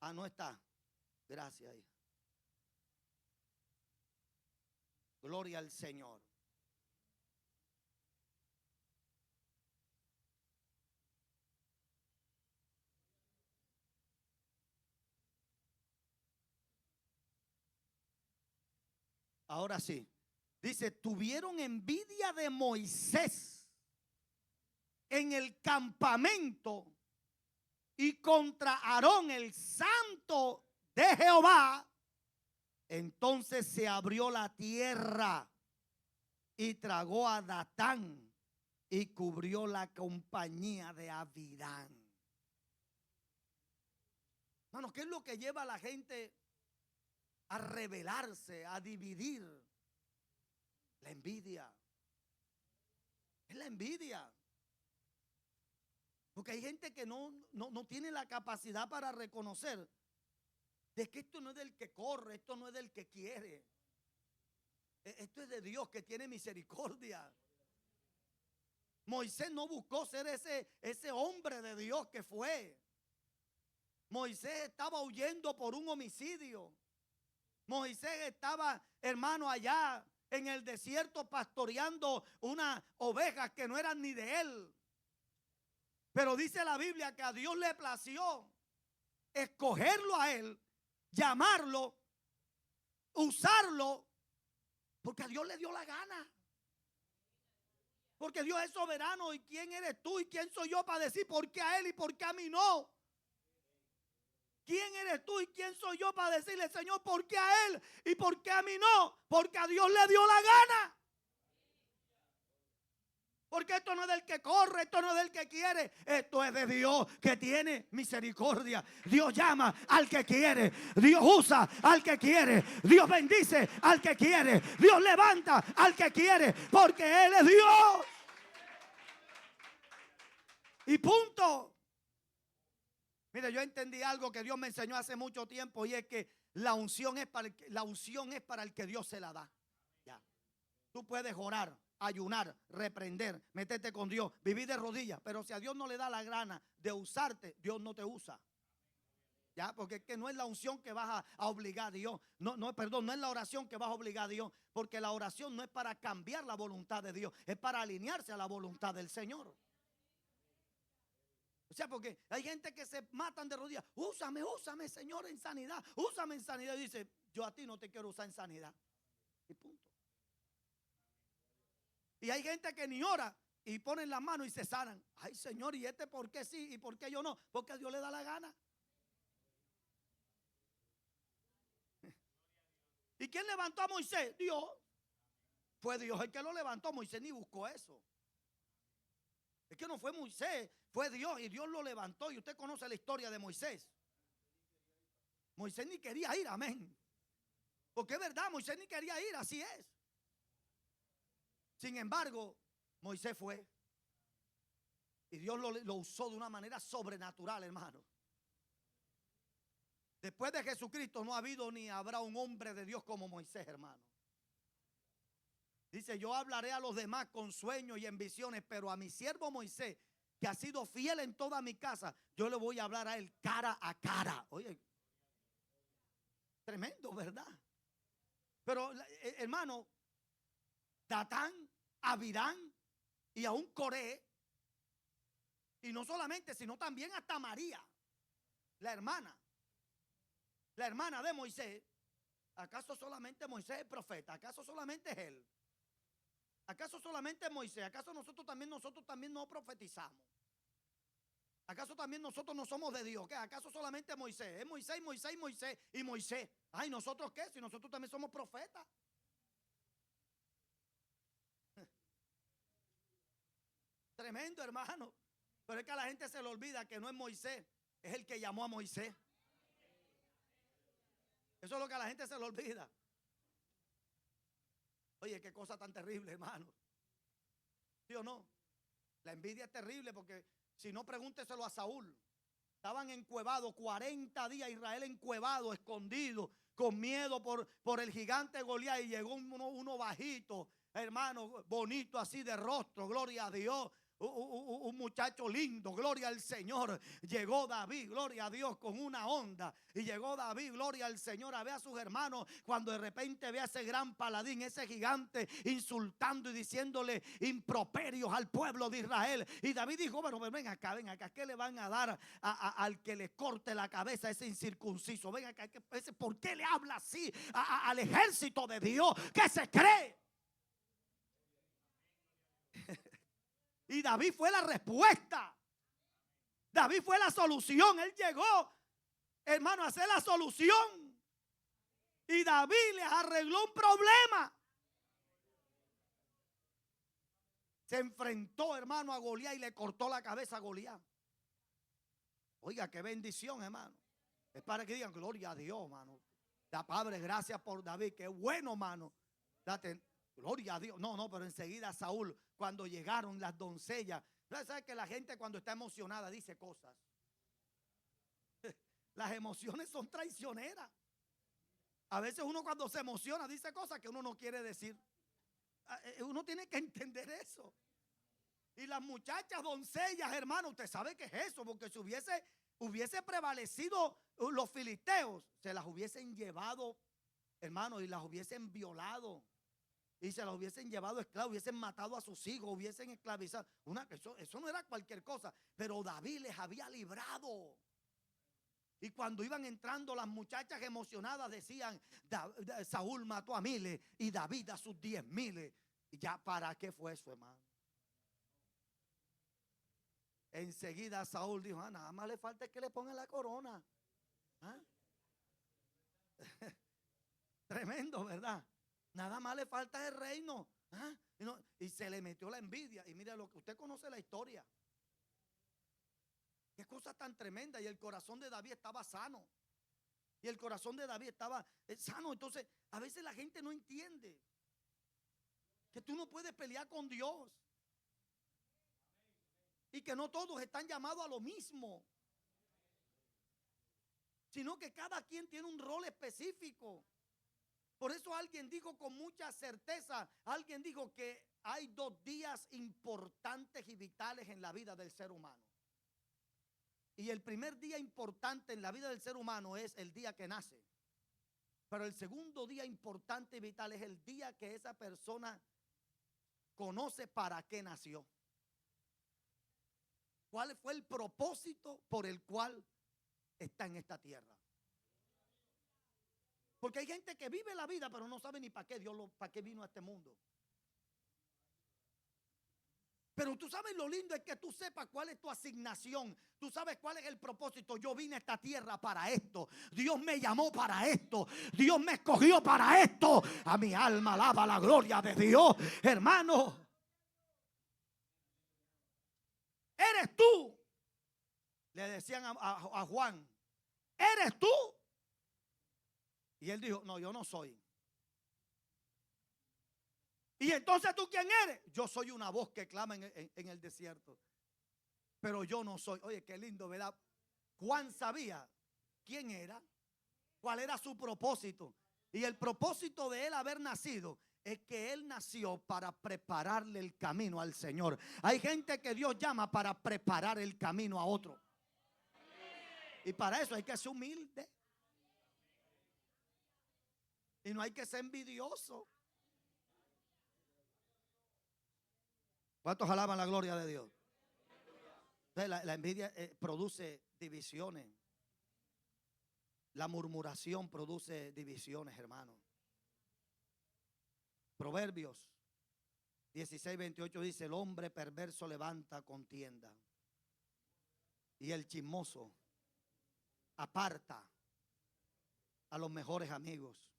Ah, no está. Gracias, hija. Gloria al Señor. Ahora sí. Dice, tuvieron envidia de Moisés en el campamento y contra Aarón el santo de Jehová. Entonces se abrió la tierra y tragó a Datán y cubrió la compañía de Abirán. Hermanos, ¿qué es lo que lleva a la gente a rebelarse, a dividir? La envidia. Es la envidia. Porque hay gente que no tiene la capacidad para reconocer de que esto no es del que corre, esto no es del que quiere. Esto es de Dios que tiene misericordia. Moisés no buscó ser ese hombre de Dios que fue. Moisés estaba huyendo por un homicidio. Moisés estaba, hermano, allá en el desierto pastoreando unas ovejas que no eran ni de él. Pero dice la Biblia que a Dios le plació escogerlo a él, llamarlo, usarlo, porque a Dios le dio la gana. Porque Dios es soberano. ¿Y quién eres tú y quién soy yo para decir por qué a él y por qué a mí no? ¿Quién eres tú y quién soy yo para decirle, Señor, por qué a él y por qué a mí no? Porque a Dios le dio la gana. Porque esto no es del que corre, esto no es del que quiere, esto es de Dios que tiene misericordia. Dios llama al que quiere, Dios usa al que quiere, Dios bendice al que quiere, Dios levanta al que quiere, porque Él es Dios. Y punto. Mire, yo entendí algo que Dios me enseñó hace mucho tiempo, y es que la unción es para el que Dios se la da. Ya. Tú puedes orar, ayunar, reprender, meterte con Dios, vivir de rodillas, pero si a Dios no le da la gana de usarte, Dios no te usa. Ya, porque es que no es la unción que vas a obligar a Dios. No es la oración que vas a obligar a Dios, porque la oración no es para cambiar la voluntad de Dios, es para alinearse a la voluntad del Señor. O sea, porque hay gente que se matan de rodillas. Úsame, Señor, en sanidad. Úsame en sanidad. Y dice, yo a ti no te quiero usar en sanidad. Y punto. Y hay gente que ni ora y ponen la mano y se sanan. Ay, Señor, ¿y este por qué sí y por qué yo no? Porque a Dios le da la gana. ¿Y quién levantó a Moisés? Dios. Fue Dios el que lo levantó. Moisés ni buscó eso. Es que no fue Moisés, fue Dios, y Dios lo levantó. Y usted conoce la historia de Moisés. Moisés ni quería ir, amén. Porque es verdad, Moisés ni quería ir, así es. Sin embargo, Moisés fue. Y Dios lo usó de una manera sobrenatural, hermano. Después de Jesucristo no ha habido ni habrá un hombre de Dios como Moisés, hermano. Dice, yo hablaré a los demás con sueños y en visiones, pero a mi siervo Moisés, que ha sido fiel en toda mi casa, yo le voy a hablar a él cara a cara. Oye, tremendo, ¿verdad? Pero, hermano, Datán, Abirán y aún Coré, y no solamente, sino también hasta María, la hermana de Moisés. ¿Acaso solamente Moisés es profeta? ¿Acaso solamente es él? ¿Acaso solamente Moisés? ¿Acaso nosotros también no profetizamos? ¿Acaso también nosotros no somos de Dios? ¿Qué? ¿Acaso solamente Moisés? Es Moisés y Moisés. Ay, ¿nosotros qué? Si nosotros también somos profetas. Tremendo, hermano. Pero es que a la gente se le olvida que no es Moisés, es el que llamó a Moisés. Eso es lo que a la gente se le olvida. Oye, qué cosa tan terrible, hermano. ¿Sí o no? La envidia es terrible porque si no, pregúnteselo a Saúl. Estaban encuevados 40 días, Israel encuevado, escondido, con miedo por el gigante Goliat. Y llegó uno bajito, hermano, bonito así de rostro, gloria a Dios. Un muchacho lindo, gloria al Señor. Llegó David, gloria a Dios, con una onda. Y llegó David, gloria al Señor, a ver a sus hermanos. Cuando de repente ve a ese gran paladín, ese gigante, insultando y diciéndole improperios al pueblo de Israel. Y David dijo: bueno, ven acá, ¿qué le van a dar al que le corte la cabeza a ese incircunciso? Ven acá, ¿por qué le habla así al ejército de Dios? ¿Qué se cree? Y David fue la respuesta. David fue la solución. Él llegó, hermano, a hacer la solución. Y David les arregló un problema. Se enfrentó, hermano, a Goliat y le cortó la cabeza a Goliat. Oiga, qué bendición, hermano. Es para que digan gloria a Dios, hermano. Da, Padre, gracias por David. Qué bueno, hermano. Date gloria a Dios. No, pero enseguida Saúl, cuando llegaron las doncellas. ¿Sabes que la gente cuando está emocionada dice cosas? Las emociones son traicioneras. A veces uno cuando se emociona dice cosas que uno no quiere decir. Uno tiene que entender eso. Y las muchachas doncellas, hermano, usted sabe qué es eso, porque si hubiese prevalecido los filisteos, se las hubiesen llevado, hermano, y las hubiesen violado. Y se las hubiesen llevado esclavos, hubiesen matado a sus hijos, hubiesen esclavizado. Eso no era cualquier cosa, pero David les había librado. Y cuando iban entrando las muchachas emocionadas decían: Saúl mató a miles y David a sus 10,000. ¿Y ya para qué fue eso, hermano? Enseguida Saúl dijo: nada más le falta que le pongan la corona. ¿Ah? Tremendo, ¿verdad? Nada más le falta el reino. ¿Ah? Y se le metió la envidia. Y mire, lo que usted conoce la historia. Qué cosa tan tremenda. Y el corazón de David estaba sano. Y el corazón de David estaba sano. Entonces, a veces la gente no entiende que tú no puedes pelear con Dios. Y que no todos están llamados a lo mismo. Sino que cada quien tiene un rol específico. Por eso alguien dijo con mucha certeza, alguien dijo que hay 2 días importantes y vitales en la vida del ser humano. Y el primer día importante en la vida del ser humano es el día que nace. Pero el segundo día importante y vital es el día que esa persona conoce para qué nació. ¿Cuál fue el propósito por el cual está en esta tierra? Porque hay gente que vive la vida pero no sabe ni para qué para qué vino a este mundo. Pero tú sabes, lo lindo es que tú sepas cuál es tu asignación. Tú sabes cuál es el propósito. Yo vine a esta tierra para esto. Dios me llamó para esto. Dios me escogió para esto. A mi alma alaba la gloria de Dios. Hermano, eres tú. Le decían a Juan: ¿eres tú? Y él dijo: no, yo no soy. Y entonces, ¿tú quién eres? Yo soy una voz que clama en el desierto. Pero yo no soy. Oye, qué lindo, ¿verdad? Juan sabía quién era, cuál era su propósito. Y el propósito de él haber nacido es que él nació para prepararle el camino al Señor. Hay gente que Dios llama para preparar el camino a otro. Y para eso hay que ser humilde. Y no hay que ser envidioso. ¿Cuántos alaban la gloria de Dios? Entonces, la envidia produce divisiones. La murmuración produce divisiones, hermano. Proverbios 16:28 dice: el hombre perverso levanta contienda y el chismoso aparta a los mejores amigos.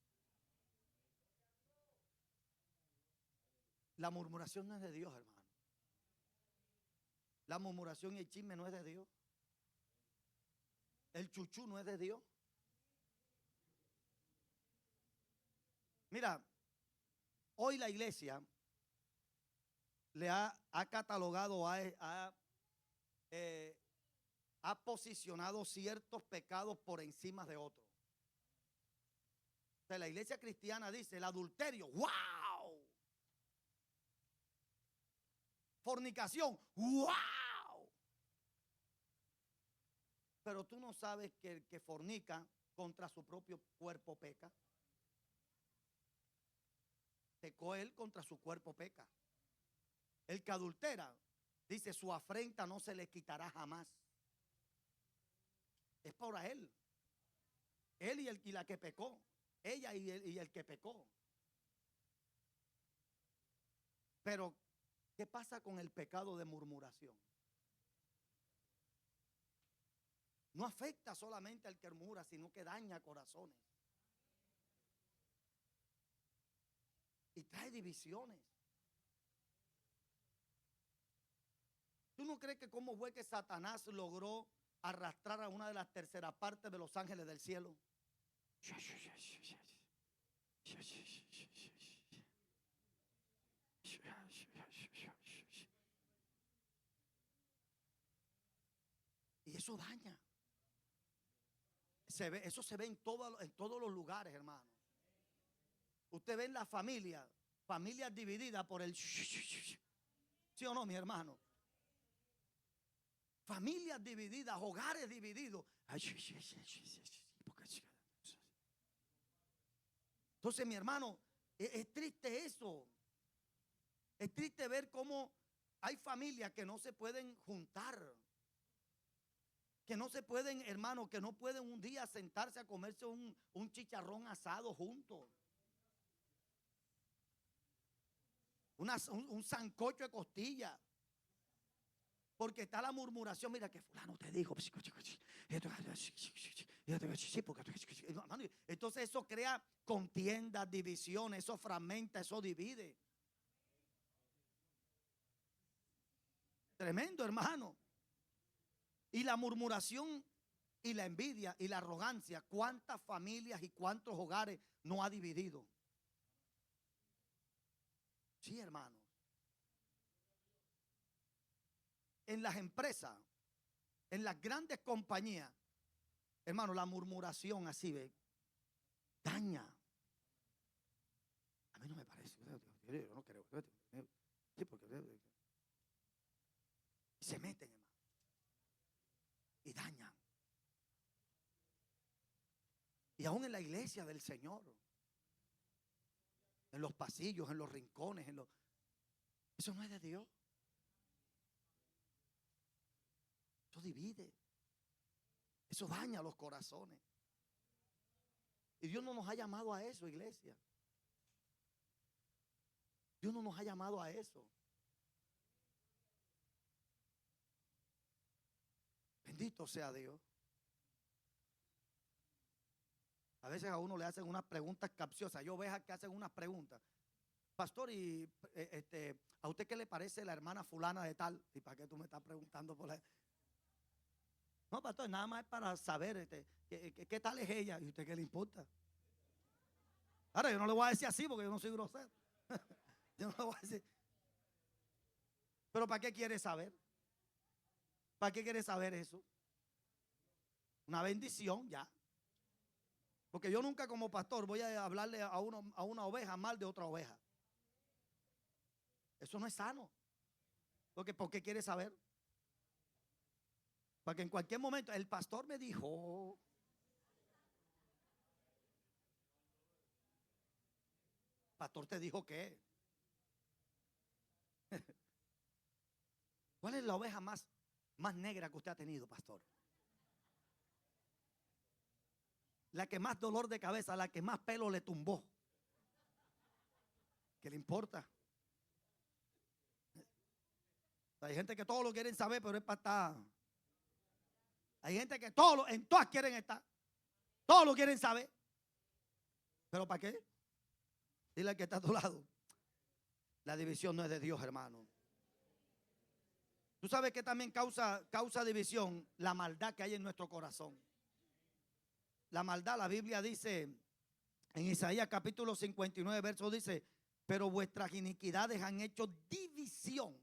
La murmuración no es de Dios, hermano. La murmuración y el chisme no es de Dios. El chuchú no es de Dios. Mira, hoy la iglesia le ha catalogado, ha posicionado ciertos pecados por encima de otros. O sea, la iglesia cristiana dice el adulterio, ¡wow! Fornicación, ¡wow! Pero tú no sabes que el que fornica contra su propio cuerpo peca. Pecó él, contra su cuerpo peca. El que adultera, dice, su afrenta no se le quitará jamás. Es por él. Él y la que pecó. Ella y el que pecó. Pero, ¿qué pasa con el pecado de murmuración? No afecta solamente al que murmura, sino que daña corazones. Y trae divisiones. ¿Tú no crees que cómo fue que Satanás logró arrastrar a una de las terceras partes de los ángeles del cielo? Y eso daña. Eso se ve en todos los lugares, hermano. Usted ve en la familia, familias divididas por el ¿sí o no, mi hermano? Familias divididas, hogares divididos. Entonces, mi hermano, es triste eso. Es triste ver cómo hay familias que no se pueden juntar. Que no se pueden, hermano, que no pueden un día sentarse a comerse un chicharrón asado juntos. Un sancocho de costilla. Porque está la murmuración. Mira que fulano te dijo. Entonces eso crea contiendas, divisiones. Eso fragmenta, eso divide. Tremendo, hermano. Y la murmuración y la envidia y la arrogancia, ¿cuántas familias y cuántos hogares no ha dividido? Sí, hermano. En las empresas, en las grandes compañías, hermano, la murmuración así ve, daña. A mí no me parece. Yo no creo. Sí, porque se meten, hermano. Y dañan. Y aún en la iglesia del Señor, en los pasillos, en los rincones, eso no es de Dios. Eso divide. Eso daña los corazones. Y Dios no nos ha llamado a eso, iglesia. Dios no nos ha llamado a eso. Bendito sea Dios. A veces a uno le hacen unas preguntas capciosas. Yo veo que hacen unas preguntas. Pastor, ¿y a usted qué le parece la hermana fulana de tal? ¿Y para qué tú me estás preguntando por la... No, pastor, nada más es para saber qué tal es ella. ¿Y usted qué le importa? Ahora, yo no le voy a decir así porque yo no soy grosero. Yo no le voy a decir. Pero ¿para qué quiere saber? ¿Para qué quiere saber eso? Una bendición ya. Porque yo nunca como pastor voy a hablarle a una oveja mal de otra oveja. Eso no es sano. Porque ¿por qué quiere saber? Para que en cualquier momento el pastor me dijo. Pastor te dijo qué. ¿Cuál es la oveja más negra que usted ha tenido, pastor? La que más dolor de cabeza, la que más pelo le tumbó. ¿Qué le importa? Hay gente que todo lo quieren saber, pero es para estar. Hay gente que en todas quieren estar. Todo lo quieren saber. ¿Pero para qué? Dile al que está a tu lado. La división no es de Dios, hermano. Tú sabes que también causa división la maldad que hay en nuestro corazón. La maldad, la Biblia dice en Isaías capítulo 59, verso dice, pero vuestras iniquidades han hecho división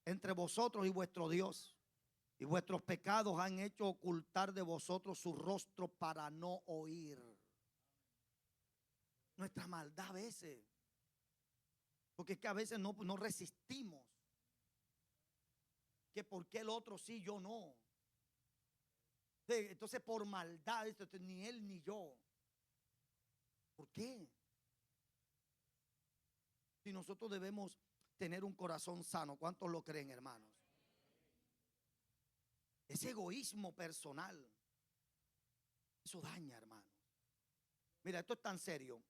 entre vosotros y vuestro Dios, y vuestros pecados han hecho ocultar de vosotros su rostro para no oír. Nuestra maldad a veces, porque es que a veces no resistimos, que por qué el otro sí, yo no. Entonces por maldad, ni él ni yo. ¿Por qué? Si nosotros debemos tener un corazón sano, ¿cuántos lo creen, hermanos? Ese egoísmo personal, eso daña, hermano. Mira, esto es tan serio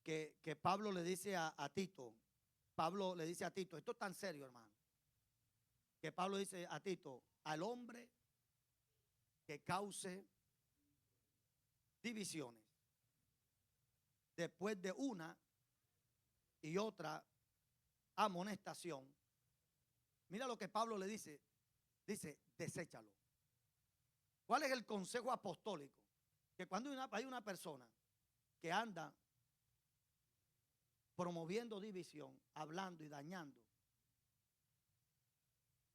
que Pablo le dice a Tito, Pablo le dice a Tito, esto es tan serio, hermano, que Pablo dice a Tito, al hombre que cause divisiones después de una y otra amonestación. Mira lo que Pablo le dice, deséchalo. ¿Cuál es el consejo apostólico? Que cuando hay una persona que anda promoviendo división, hablando y dañando,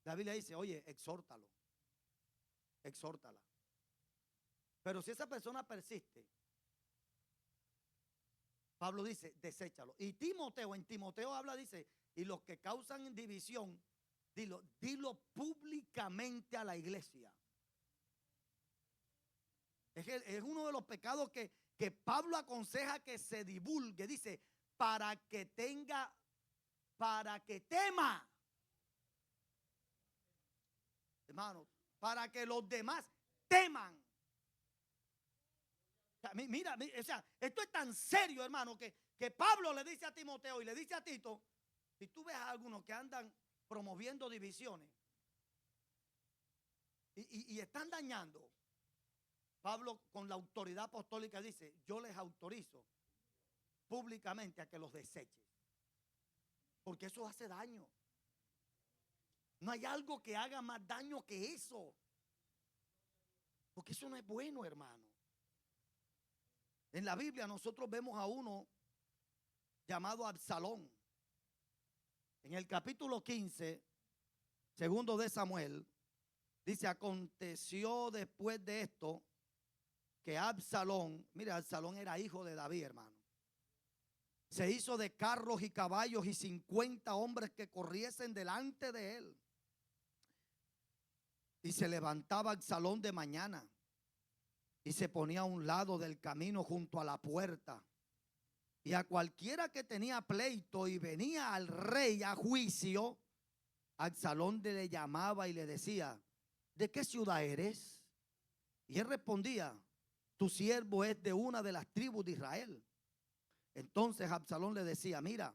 la Biblia dice, oye, exhórtalo, exhórtala. Pero si esa persona persiste, Pablo dice, deséchalo. Y Timoteo, en Timoteo habla, dice, y los que causan división, dilo públicamente a la iglesia. Es uno de los pecados que Pablo aconseja que se divulgue. Dice, para que tema. Hermano, para que los demás teman. O sea, mira, o sea, esto es tan serio, hermano, que Pablo le dice a Timoteo y le dice a Tito, si tú ves a algunos que andan promoviendo divisiones y están dañando, Pablo con la autoridad apostólica dice, yo les autorizo públicamente a que los desechen, porque eso hace daño. No hay algo que haga más daño que eso, porque eso no es bueno, hermano. En la Biblia nosotros vemos a uno llamado Absalón. En el capítulo 15, segundo de Samuel, dice, aconteció después de esto que Absalón, mira, Absalón era hijo de David, hermano, se hizo de carros y caballos y 50 hombres que corriesen delante de él. Y se levantaba Absalón de mañana y se ponía a un lado del camino junto a la puerta. Y a cualquiera que tenía pleito y venía al rey a juicio, Absalón le llamaba y le decía, ¿de qué ciudad eres? Y él respondía, tu siervo es de una de las tribus de Israel. Entonces Absalón le decía, mira,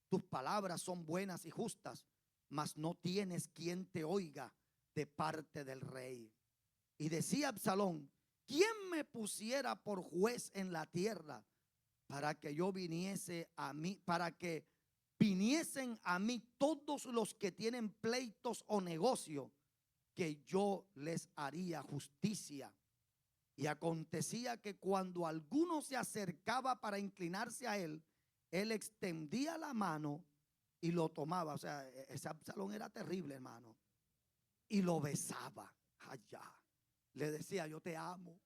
tus palabras son buenas y justas, mas no tienes quien te oiga de parte del rey. Y decía Absalón, ¿quién me pusiera por juez en la tierra para que yo viniese a mí, para que viniesen a mí todos los que tienen pleitos o negocio, que yo les haría justicia? Y acontecía que cuando alguno se acercaba para inclinarse a él, él extendía la mano y lo tomaba. O sea, ese Absalón era terrible, hermano. Y lo besaba allá. Le decía, yo te amo.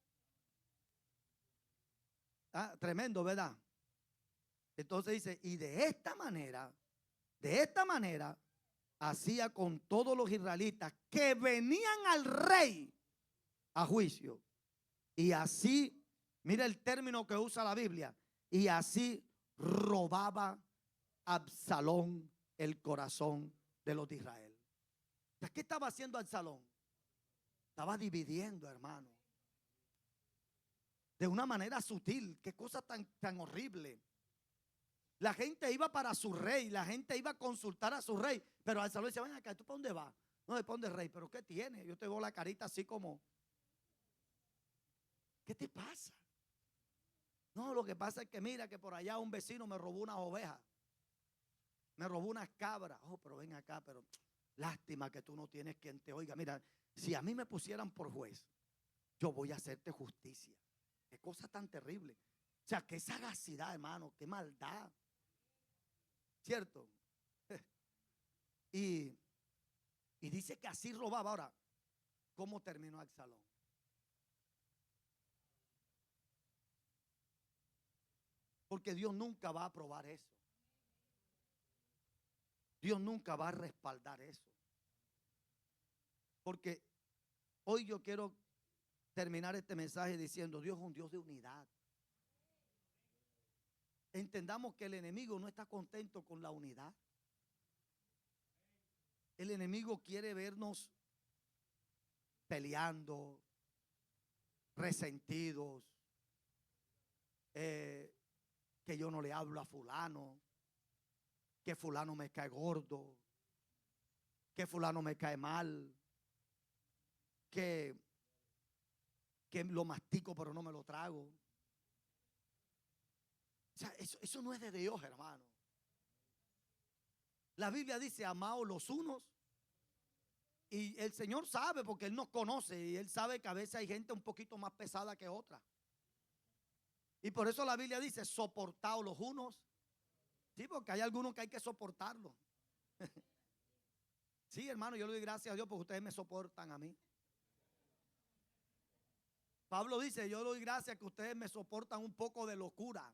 Ah, tremendo, ¿verdad? Entonces dice, y de esta manera, hacía con todos los israelitas que venían al rey a juicio. Y así, mira el término que usa la Biblia, y así robaba Absalón el corazón de los de Israel. ¿Qué estaba haciendo Absalón? Estaba dividiendo, hermano, de una manera sutil. Qué cosa tan horrible. La gente iba para su rey, la gente iba a consultar a su rey, pero Absalón decía, ven acá, ¿tú para dónde vas? No, ¿de dónde, rey? ¿Pero qué tiene? Yo te veo la carita así como, ¿qué te pasa? No, lo que pasa es que mira que por allá un vecino me robó unas ovejas, me robó unas cabras. Oh, pero ven acá, pero lástima que tú no tienes quien te oiga. Mira, si a mí me pusieran por juez, yo voy a hacerte justicia. Qué cosa tan terrible. sea, qué sagacidad, hermano, qué maldad. ¿Cierto? Y dice que así robaba. Ahora, ¿cómo terminó Absalón? Porque Dios nunca va a aprobar eso. Dios nunca va a respaldar eso. Porque hoy yo quiero terminar este mensaje diciendo: Dios es un Dios de unidad. Entendamos que el enemigo no está contento con la unidad. El enemigo quiere vernos peleando, resentidos, que yo no le hablo a fulano, que fulano me cae gordo, que fulano me cae mal, que lo mastico pero no me lo trago. O sea, eso no es de Dios, hermano. La Biblia dice: amaos los unos. Y el Señor sabe, porque Él nos conoce, y Él sabe que a veces hay gente un poquito más pesada que otra. Y por eso la Biblia dice: soportaos los unos. Sí, porque hay algunos que hay que soportarlos. Sí, hermano, yo le doy gracias a Dios porque ustedes me soportan a mí. Pablo dice: yo le doy gracias que ustedes me soportan un poco de locura.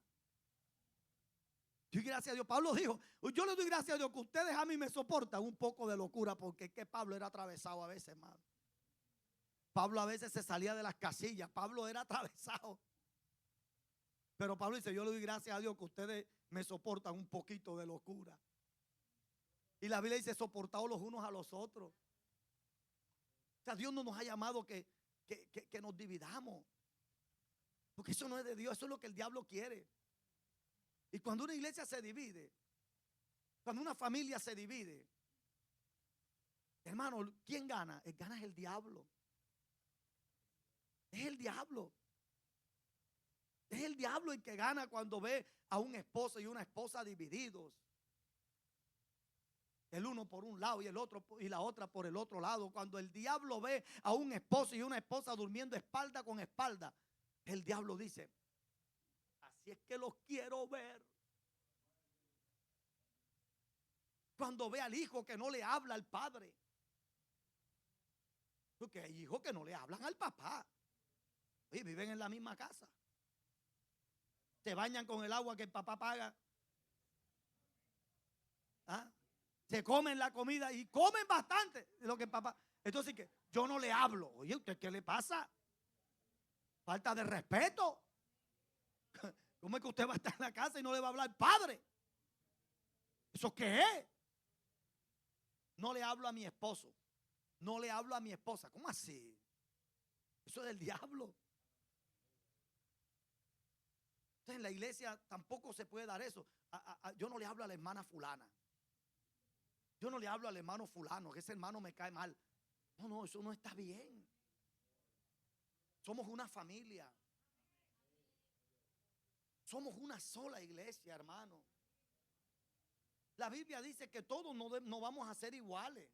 Doy gracias a Dios. Pablo dijo: yo le doy gracias a Dios que ustedes a mí me soportan un poco de locura, porque es que Pablo era atravesado a veces, hermano. Pablo a veces se salía de las casillas. Pablo era atravesado. Pero Pablo dice: yo le doy gracias a Dios que ustedes me soportan un poquito de locura. Y la Biblia dice: soportaos los unos a los otros. O sea, Dios no nos ha llamado que nos dividamos, porque eso no es de Dios. Eso es lo que el diablo quiere. Y cuando una iglesia se divide, cuando una familia se divide, hermano, ¿quién gana? El gana es el diablo. Es el diablo. Es el diablo el que gana cuando ve a un esposo y una esposa divididos. El uno por un lado y el otro y la otra por el otro lado. Cuando el diablo ve a un esposo y una esposa durmiendo espalda con espalda, el diablo dice: así es que los quiero ver. Cuando ve al hijo que no le habla al padre, porque hay hijos que no le hablan al papá y viven en la misma casa, se bañan con el agua que el papá paga, ¿ah? Se comen la comida y comen bastante de lo que el papá. Entonces, que yo no le hablo. Oye, ¿usted qué le pasa? Falta de respeto. ¿Cómo es que usted va a estar en la casa y no le va a hablar al padre? ¿Eso qué es? No le hablo a mi esposo, no le hablo a mi esposa. ¿Cómo así? Eso es del diablo. Entonces, en la iglesia tampoco se puede dar eso. Yo no le hablo a la hermana fulana. Yo no le hablo al hermano fulano, que ese hermano me cae mal. No, eso no está bien. Somos una familia. Somos una sola iglesia, hermano. La Biblia dice que todos no vamos a ser iguales.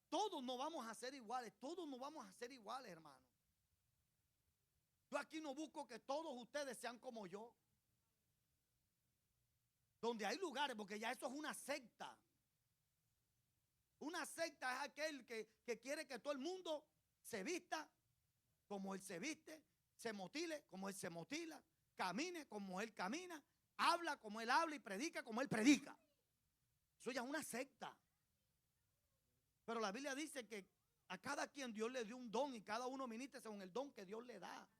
Todos no vamos a ser iguales. Todos no vamos a ser iguales, hermano. Yo aquí no busco que todos ustedes sean como yo. Donde hay lugares, porque ya eso es una secta. Una secta es aquel que quiere que todo el mundo se vista como él se viste, se motile como él se motila, camine como él camina, habla como él habla y predica como él predica. Eso ya es una secta. Pero la Biblia dice que a cada quien Dios le dio un don y cada uno ministra según el don que Dios le da.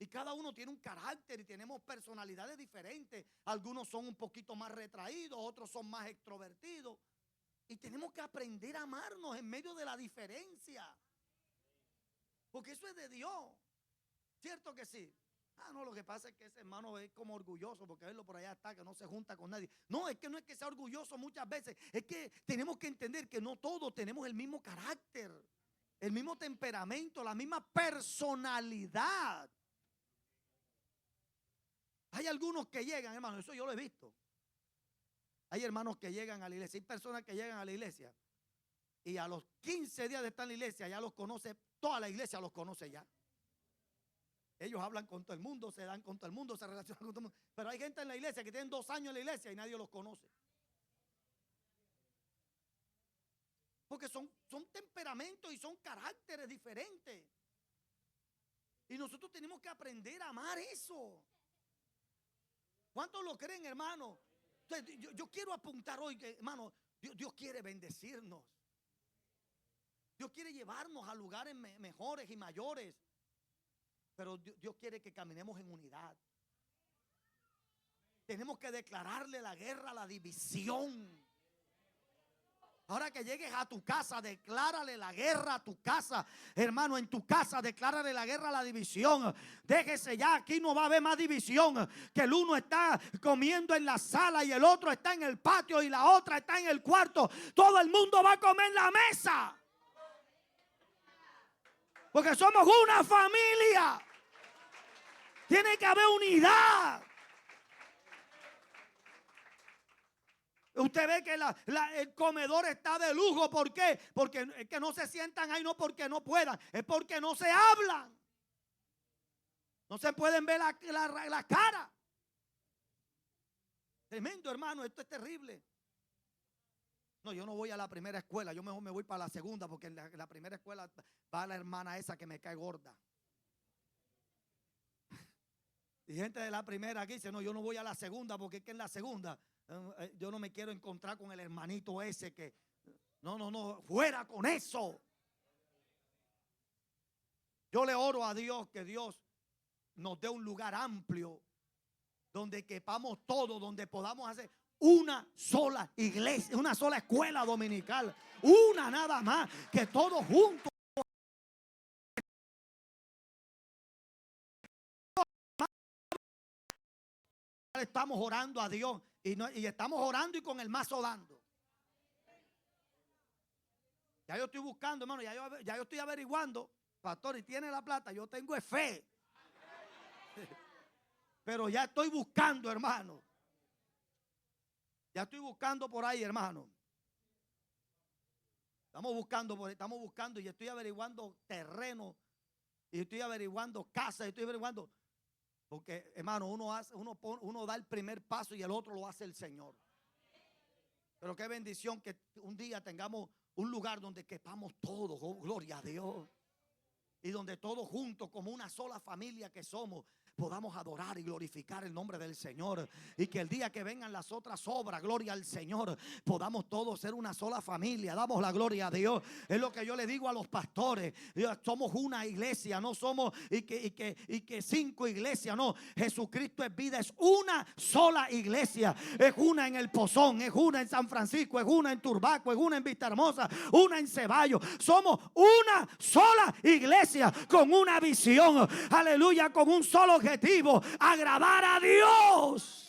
Y cada uno tiene un carácter y tenemos personalidades diferentes. Algunos son un poquito más retraídos, otros son más extrovertidos. Y tenemos que aprender a amarnos en medio de la diferencia. Porque eso es de Dios. ¿Cierto que sí? No, lo que pasa es que ese hermano es como orgulloso porque verlo por allá está, que no se junta con nadie. No es que sea orgulloso muchas veces. Es que tenemos que entender que no todos tenemos el mismo carácter, el mismo temperamento, la misma personalidad. Hay algunos que llegan, hermano, eso yo lo he visto. Hay hermanos que llegan a la iglesia, hay personas que llegan a la iglesia y a los 15 días de estar en la iglesia ya los conoce, toda la iglesia los conoce ya. Ellos hablan con todo el mundo, se dan con todo el mundo, se relacionan con todo el mundo. Pero hay gente en la iglesia que tienen 2 años en la iglesia y nadie los conoce. Porque son temperamentos y son caracteres diferentes. Y nosotros tenemos que aprender a amar eso. ¿Cuántos lo creen, hermano? Entonces, yo quiero apuntar hoy que, hermano, Dios quiere bendecirnos. Dios quiere llevarnos a lugares mejores y mayores. Pero Dios quiere que caminemos en unidad. Tenemos que declararle la guerra a la división. Ahora que llegues a tu casa, declárale la guerra a tu casa. Hermano, en tu casa, declárale la guerra a la división. Déjese ya, aquí no va a haber más división. Que el uno está comiendo en la sala y el otro está en el patio y la otra está en el cuarto. Todo el mundo va a comer en la mesa. Porque somos una familia. Tiene que haber unidad. Usted ve que el comedor está de lujo. ¿Por qué? Porque es que no se sientan ahí, no porque no puedan, es porque no se hablan. No se pueden ver la cara. Tremendo, hermano, esto es terrible. No, yo no voy a la primera escuela, yo mejor me voy para la segunda, porque en la primera escuela va la hermana esa que me cae gorda. Y gente de la primera aquí dice, no, yo no voy a la segunda, porque es que en la segunda yo no me quiero encontrar con el hermanito ese que, no, fuera con eso. Yo le oro a Dios que Dios nos dé un lugar amplio donde quepamos todo, donde podamos hacer una sola iglesia, una sola escuela dominical, una nada más, que todos juntos estamos orando a Dios y estamos orando y con el mazo dando. Ya yo estoy buscando, hermano, ya yo estoy averiguando, pastor, y tiene la plata, yo tengo fe. Pero ya estoy buscando, hermano. Ya estoy buscando por ahí, hermano. Estamos buscando y estoy averiguando terreno y estoy averiguando casas, estoy averiguando. Porque, hermano, uno da el primer paso y el otro lo hace el Señor. Pero qué bendición que un día tengamos un lugar donde quepamos todos, oh, gloria a Dios. Y donde todos juntos, como una sola familia que somos, podamos adorar y glorificar el nombre del Señor. Y que el día que vengan las otras obras, gloria al Señor, podamos todos ser una sola familia. Damos la gloria a Dios. Es lo que yo le digo a los pastores. Somos una iglesia, no somos y que 5 iglesias, no. Jesucristo es vida, es una sola iglesia. Es una en El Pozón, es una en San Francisco, es una en Turbaco, es una en Vistahermosa, una en Ceballos. Somos una sola iglesia con una visión, aleluya, con un solo objetivo: agradar a Dios.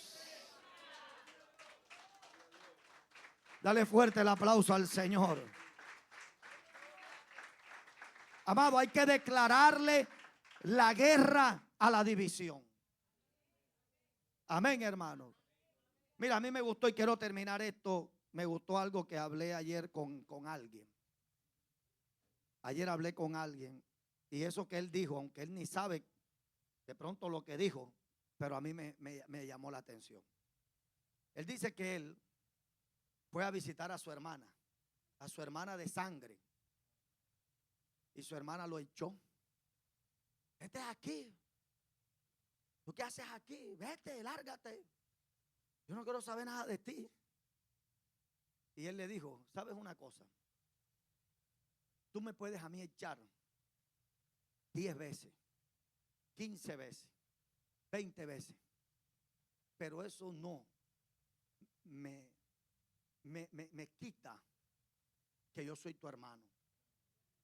Dale fuerte el aplauso al Señor. Amado, hay que declararle la guerra a la división. Amén, hermano. Mira, a mí me gustó y quiero terminar esto. Me gustó algo que hablé ayer con alguien. Ayer hablé con alguien y eso que él dijo, aunque él ni sabe de pronto lo que dijo, pero a mí me llamó la atención. Él dice que él fue a visitar a su hermana de sangre, y su hermana lo echó. Vete aquí. ¿Tú qué haces aquí? Vete, lárgate. Yo no quiero saber nada de ti. Y él le dijo, ¿sabes una cosa? Tú me puedes a mí echar 10 veces, 15 veces, 20 veces, pero eso no me quita que yo soy tu hermano.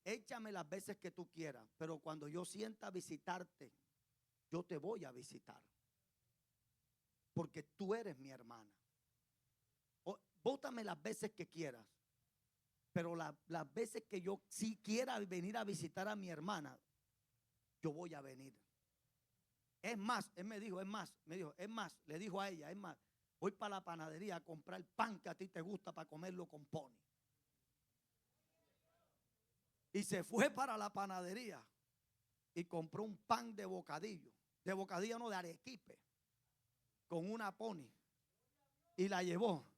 Échame las veces que tú quieras, pero cuando yo sienta visitarte, yo te voy a visitar, porque tú eres mi hermana. Bótame las veces que quieras, pero las veces que yo sí quiera venir a visitar a mi hermana, yo voy a venir. Es más, él me dijo, le dijo a ella, es más, voy para la panadería a comprar el pan que a ti te gusta para comerlo con pony. Y se fue para la panadería y compró un pan de bocadillo no, de arequipe, con una pony, y la llevó.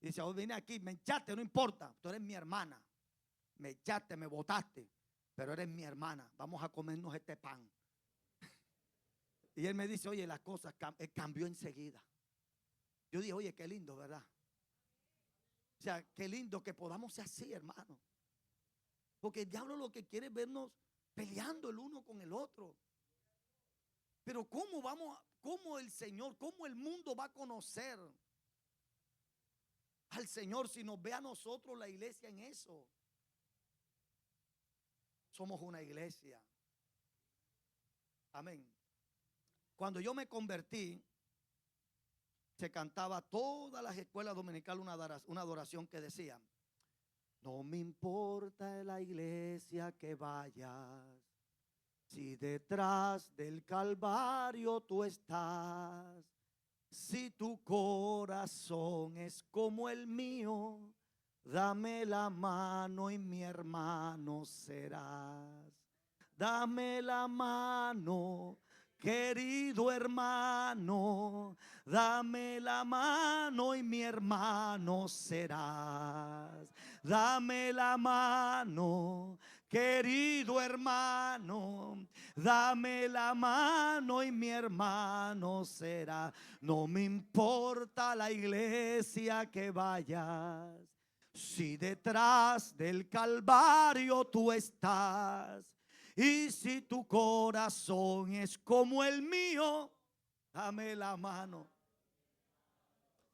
Y dice: hoy vine aquí, me echaste, no importa, tú eres mi hermana, me echaste, me botaste, pero eres mi hermana, vamos a comernos este pan. Y él me dice: oye, las cosas cambió enseguida. Yo dije: oye, qué lindo, ¿verdad? O sea, qué lindo que podamos ser así, hermano. Porque el diablo lo que quiere es vernos peleando el uno con el otro. Pero cómo el Señor, cómo el mundo va a conocer al Señor si nos ve a nosotros, la iglesia, en eso? Somos una iglesia. Amén. Cuando yo me convertí, se cantaba todas las escuelas dominicales una adoración que decía: no me importa la iglesia que vayas, si detrás del Calvario tú estás, si tu corazón es como el mío, dame la mano y mi hermano serás. Dame la mano, querido hermano, dame la mano y mi hermano serás. Dame la mano, querido hermano, dame la mano y mi hermano será. No me importa la iglesia que vayas, si detrás del Calvario tú estás, y si tu corazón es como el mío, dame la mano.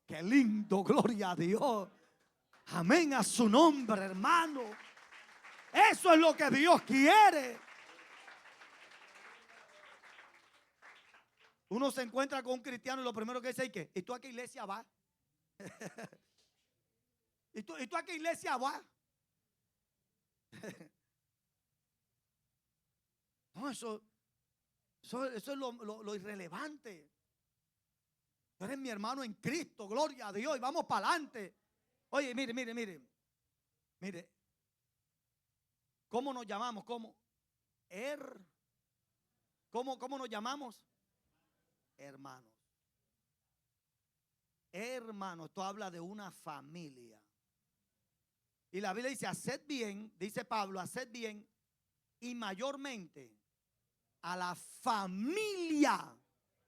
Qué lindo, gloria a Dios. Amén a su nombre, hermano. Eso es lo que Dios quiere. Uno se encuentra con un cristiano y lo primero que dice es que: ¿y tú a qué iglesia vas? ¿Y tú a qué iglesia vas? No, eso es lo irrelevante. Tú eres mi hermano en Cristo, gloria a Dios, y vamos para adelante. Oye, mire, ¿cómo nos llamamos? ¿Cómo nos llamamos? Hermanos. Hermanos, esto habla de una familia. Y la Biblia dice: haced bien, dice Pablo, haced bien, y mayormente a la familia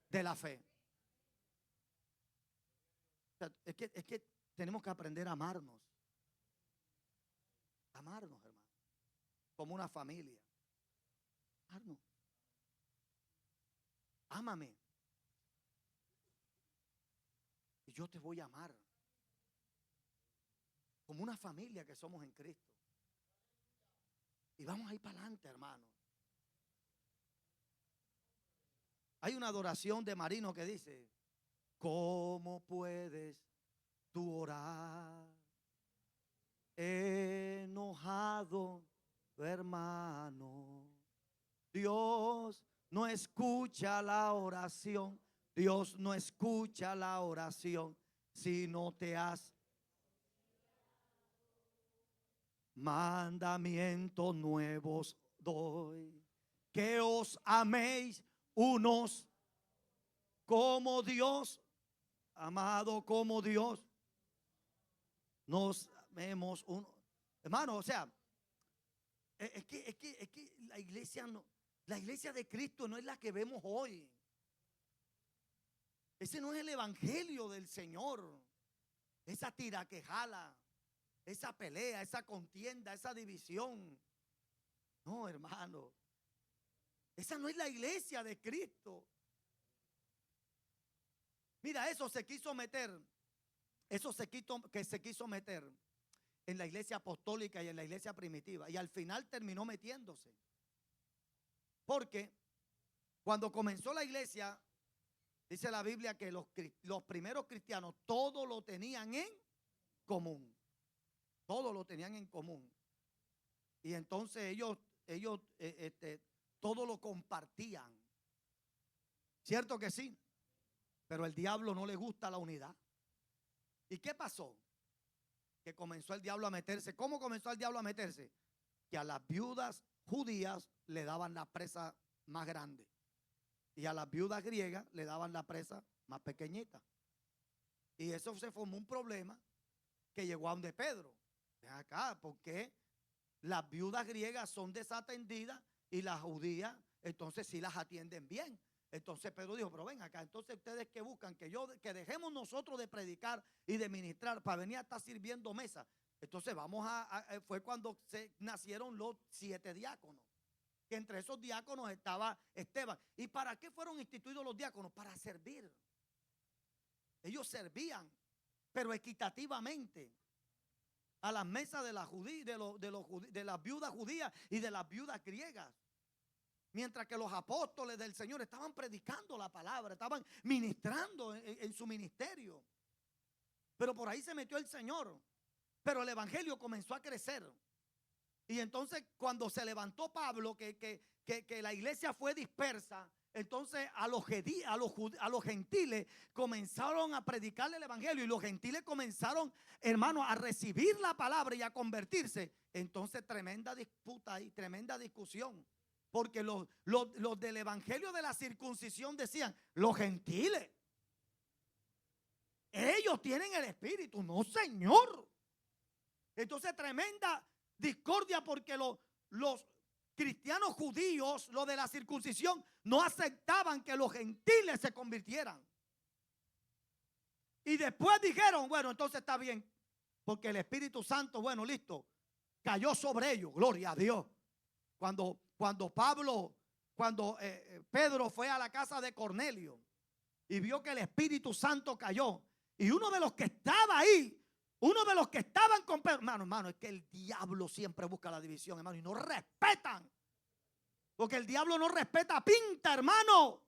de la fe. O sea, es que tenemos que aprender a amarnos. Amarnos, hermano, como una familia. Amarnos. Ámame y yo te voy a amar, como una familia que somos en Cristo. Y vamos a ir para adelante, hermano. Hay una adoración de Marino que dice: ¿cómo puedes tú orar enojado, hermano? Dios no escucha la oración. Dios no escucha la oración si no te has. Mandamientos nuevos doy, que os améis unos como Dios, amado como Dios, nos amemos uno. Hermano, o sea, es que la iglesia no, la iglesia de Cristo no es la que vemos hoy. Ese no es el evangelio del Señor. Esa tira que jala, esa pelea, esa contienda, esa división. No, hermano. Esa no es la iglesia de Cristo. Mira, eso se quiso meter en la iglesia apostólica y en la iglesia primitiva. Y al final terminó metiéndose. Porque cuando comenzó la iglesia, dice la Biblia que los primeros cristianos todo lo tenían en común. Todo lo tenían en común. Y entonces ellos todo lo compartían. ¿Cierto que sí? Pero al diablo no le gusta la unidad. ¿Y qué pasó? Que comenzó el diablo a meterse. ¿Cómo comenzó el diablo a meterse? Que a las viudas judías le daban la presa más grande. Y a las viudas griegas le daban la presa más pequeñita. Y eso se formó un problema que llegó a donde Pedro. Ven acá, porque las viudas griegas son desatendidas y las judías entonces sí las atienden bien. Entonces Pedro dijo, pero ven acá, entonces ustedes que buscan que dejemos nosotros de predicar y de ministrar para venir a estar sirviendo mesa. Entonces fue cuando nacieron los 7 diáconos, que entre esos diáconos estaba Esteban. ¿Y para qué fueron instituidos los diáconos? Para servir. Ellos servían, pero equitativamente, a las mesas de las viudas judías y de las viudas griegas. Mientras que los apóstoles del Señor estaban predicando la palabra, estaban ministrando en su ministerio. Pero por ahí se metió el Señor. Pero el evangelio comenzó a crecer. Y entonces cuando se levantó Pablo, que la iglesia fue dispersa, entonces a los gentiles comenzaron a predicarle el evangelio. Y los gentiles comenzaron, hermanos, a recibir la palabra y a convertirse. Entonces tremenda disputa y tremenda discusión. Porque los del evangelio de la circuncisión decían, los gentiles, ellos tienen el espíritu. No, señor. Entonces tremenda discordia porque los cristianos judíos, los de la circuncisión, no aceptaban que los gentiles se convirtieran. Y después dijeron, bueno, entonces está bien, porque el Espíritu Santo, bueno, listo, cayó sobre ellos, gloria a Dios. Cuando Pedro fue a la casa de Cornelio y vio que el Espíritu Santo cayó, y uno de los que estaba ahí, uno de los que estaban con Pedro, hermano, es que el diablo siempre busca la división, hermano, y no respetan, porque el diablo no respeta pinta, hermano.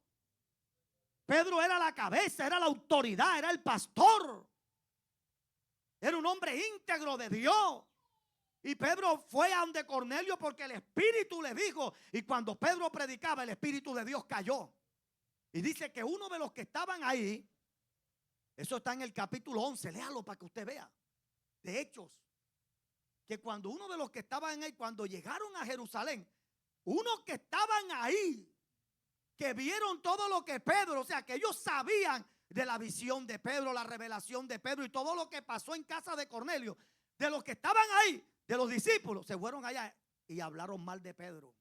Pedro era la cabeza, era la autoridad, era el pastor, era un hombre íntegro de Dios. Y Pedro fue a donde Cornelio porque el Espíritu le dijo. Y cuando Pedro predicaba, el Espíritu de Dios cayó. Y dice que uno de los que estaban ahí, eso está en el capítulo 11, léalo para que usted vea, de Hechos, que cuando uno de los que estaban ahí, cuando llegaron a Jerusalén, unos que estaban ahí, que vieron todo lo que Pedro, o sea, que ellos sabían de la visión de Pedro, la revelación de Pedro y todo lo que pasó en casa de Cornelio, de los que estaban ahí, de los discípulos, se fueron allá y hablaron mal de Pedro.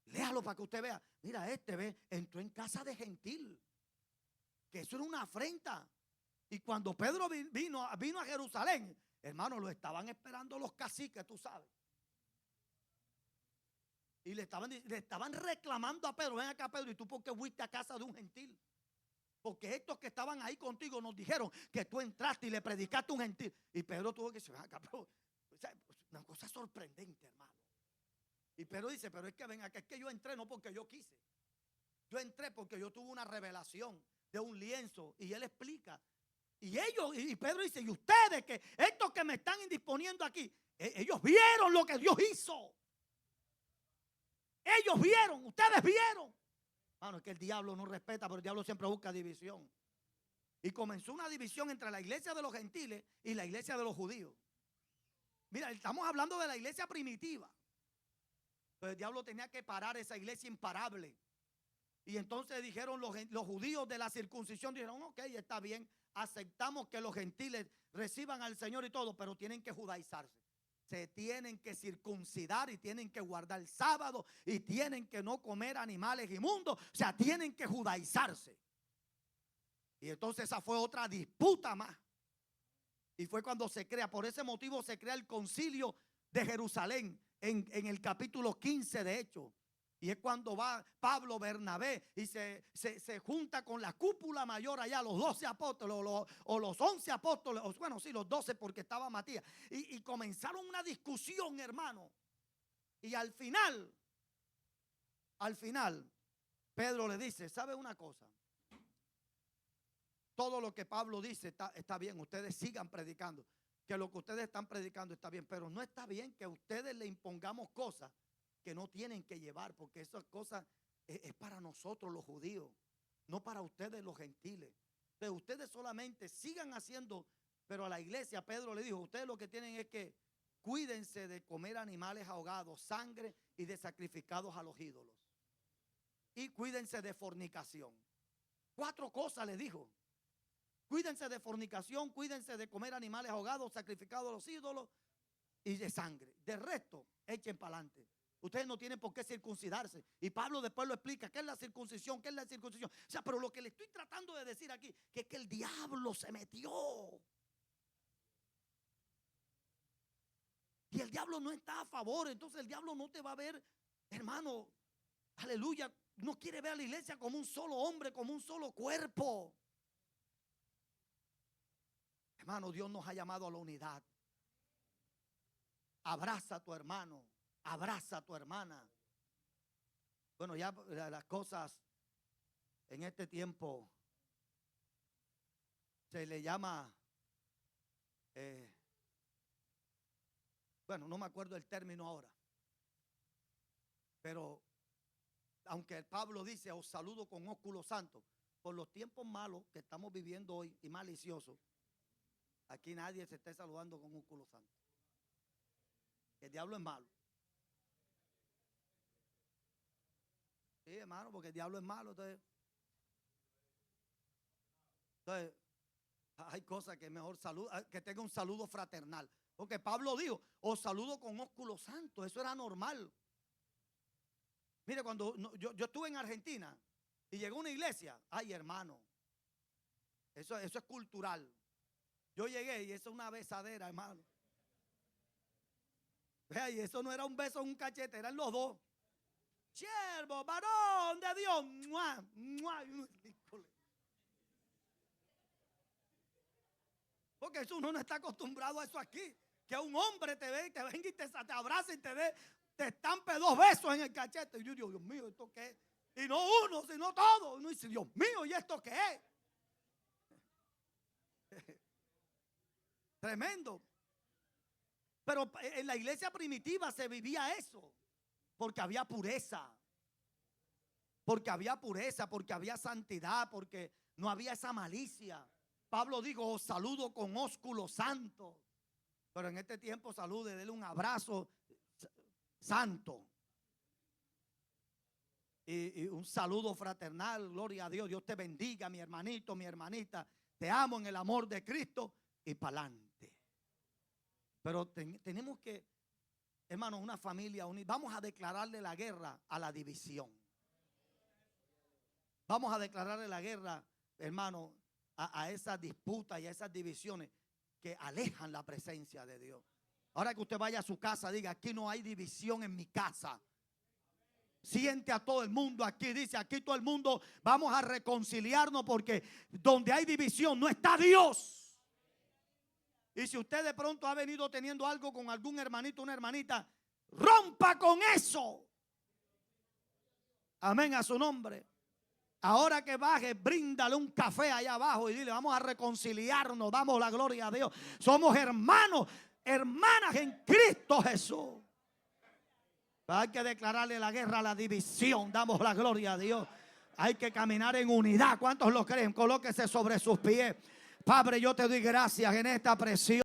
Léalo para que usted vea. Mira, entró en casa de gentil, que eso era una afrenta. Y cuando Pedro vino a Jerusalén, hermano, lo estaban esperando los caciques, tú sabes. Y le estaban reclamando a Pedro, ven acá Pedro, ¿y tú por qué fuiste a casa de un gentil? Porque estos que estaban ahí contigo nos dijeron que tú entraste y le predicaste a un gentil. Y Pedro tuvo que decir, ven acá, pero, o sea, una cosa sorprendente, hermano. Y Pedro dice, pero es que ven acá, es que yo entré no porque yo quise. Yo entré porque yo tuve una revelación de un lienzo. Y él explica. Y Pedro dice, y ustedes que estos que me están indisponiendo aquí, ellos vieron lo que Dios hizo. Ellos vieron, ustedes vieron. Hermano, es que el diablo no respeta, pero el diablo siempre busca división. Y comenzó una división entre la iglesia de los gentiles y la iglesia de los judíos. Mira, estamos hablando de la iglesia primitiva. Pero el diablo tenía que parar esa iglesia imparable. Y entonces dijeron los judíos de la circuncisión, dijeron, ok, está bien, aceptamos que los gentiles reciban al Señor y todo, pero tienen que judaizarse. Se tienen que circuncidar y tienen que guardar el sábado y tienen que no comer animales inmundos. O sea, tienen que judaizarse. Y entonces esa fue otra disputa más. Y fue cuando por ese motivo se crea el concilio de Jerusalén en el capítulo 15 de Hechos. Y es cuando va Pablo, Bernabé y se junta con la cúpula mayor allá, los 12 apóstoles o los 11 apóstoles, bueno, sí, los 12 porque estaba Matías. Y comenzaron una discusión, hermano. Y al final, Pedro le dice, ¿sabe una cosa? Todo lo que Pablo dice está bien, ustedes sigan predicando. Que lo que ustedes están predicando está bien, pero no está bien que a ustedes le impongamos cosas que no tienen que llevar, porque esas cosas es para nosotros los judíos, no para ustedes los gentiles. Entonces ustedes solamente sigan haciendo, pero a la iglesia Pedro le dijo, ustedes lo que tienen es que cuídense de comer animales ahogados, sangre y de sacrificados a los ídolos. Y cuídense de fornicación. 4 cosas le dijo. Cuídense de fornicación, cuídense de comer animales ahogados, sacrificados a los ídolos y de sangre. De resto, echen para adelante. Ustedes no tienen por qué circuncidarse. Y Pablo después lo explica. ¿Qué es la circuncisión? ¿Qué es la circuncisión? O sea, pero lo que le estoy tratando de decir aquí, que es que el diablo se metió. Y el diablo no está a favor. Entonces el diablo no te va a ver, hermano, aleluya. No quiere ver a la iglesia como un solo hombre, como un solo cuerpo. Hermano, Dios nos ha llamado a la unidad. Abraza a tu hermano, abraza a tu hermana. Bueno, ya las cosas en este tiempo se le llama, bueno, no me acuerdo el término ahora, pero aunque Pablo dice, os saludo con ósculo santo, por los tiempos malos que estamos viviendo hoy y maliciosos, aquí nadie se está saludando con ósculo santo. El diablo es malo. Sí, hermano, porque el diablo es malo. Entonces hay cosas que mejor que tenga un saludo fraternal. Porque Pablo dijo, os saludo con ósculo santo. Eso era normal. Mire, cuando yo estuve en Argentina y llegó a una iglesia, ay hermano, eso es cultural. Yo llegué y eso es una besadera, hermano. Vea, y eso no era un beso en un cachete, eran los dos. Siervo, varón de Dios. ¡Mua! ¡Mua! Porque eso uno no está acostumbrado a eso aquí. Que un hombre te ve y te venga y te abraza y te estampe 2 besos en el cachete. Y yo digo, Dios mío, ¿esto qué es? Y no uno, sino todo. Uno dice, Dios mío, ¿y esto qué es? Tremendo. Pero en la iglesia primitiva se vivía eso. Porque había pureza. Porque había pureza, porque había santidad, porque no había esa malicia. Pablo dijo, os saludo con ósculo santo. Pero en este tiempo salude, dele un abrazo santo. Y un saludo fraternal, gloria a Dios. Dios te bendiga, mi hermanito, mi hermanita. Te amo en el amor de Cristo y para adelante. Pero tenemos que, hermanos, una familia unida. Vamos a declararle la guerra a la división. Vamos a declararle la guerra, hermano, a esas disputas y a esas divisiones que alejan la presencia de Dios. Ahora que usted vaya a su casa, diga, aquí no hay división en mi casa. Siente a todo el mundo aquí, dice, aquí todo el mundo vamos a reconciliarnos porque donde hay división no está Dios. Y si usted de pronto ha venido teniendo algo con algún hermanito, una hermanita, rompa con eso. Amén a su nombre. Ahora que baje, bríndale un café allá abajo y dile, vamos a reconciliarnos, damos la gloria a Dios. Somos hermanos, hermanas en Cristo Jesús. Hay que declararle la guerra a la división, damos la gloria a Dios. Hay que caminar en unidad. ¿Cuántos lo creen? Colóquese sobre sus pies. Padre, yo te doy gracias en esta presión.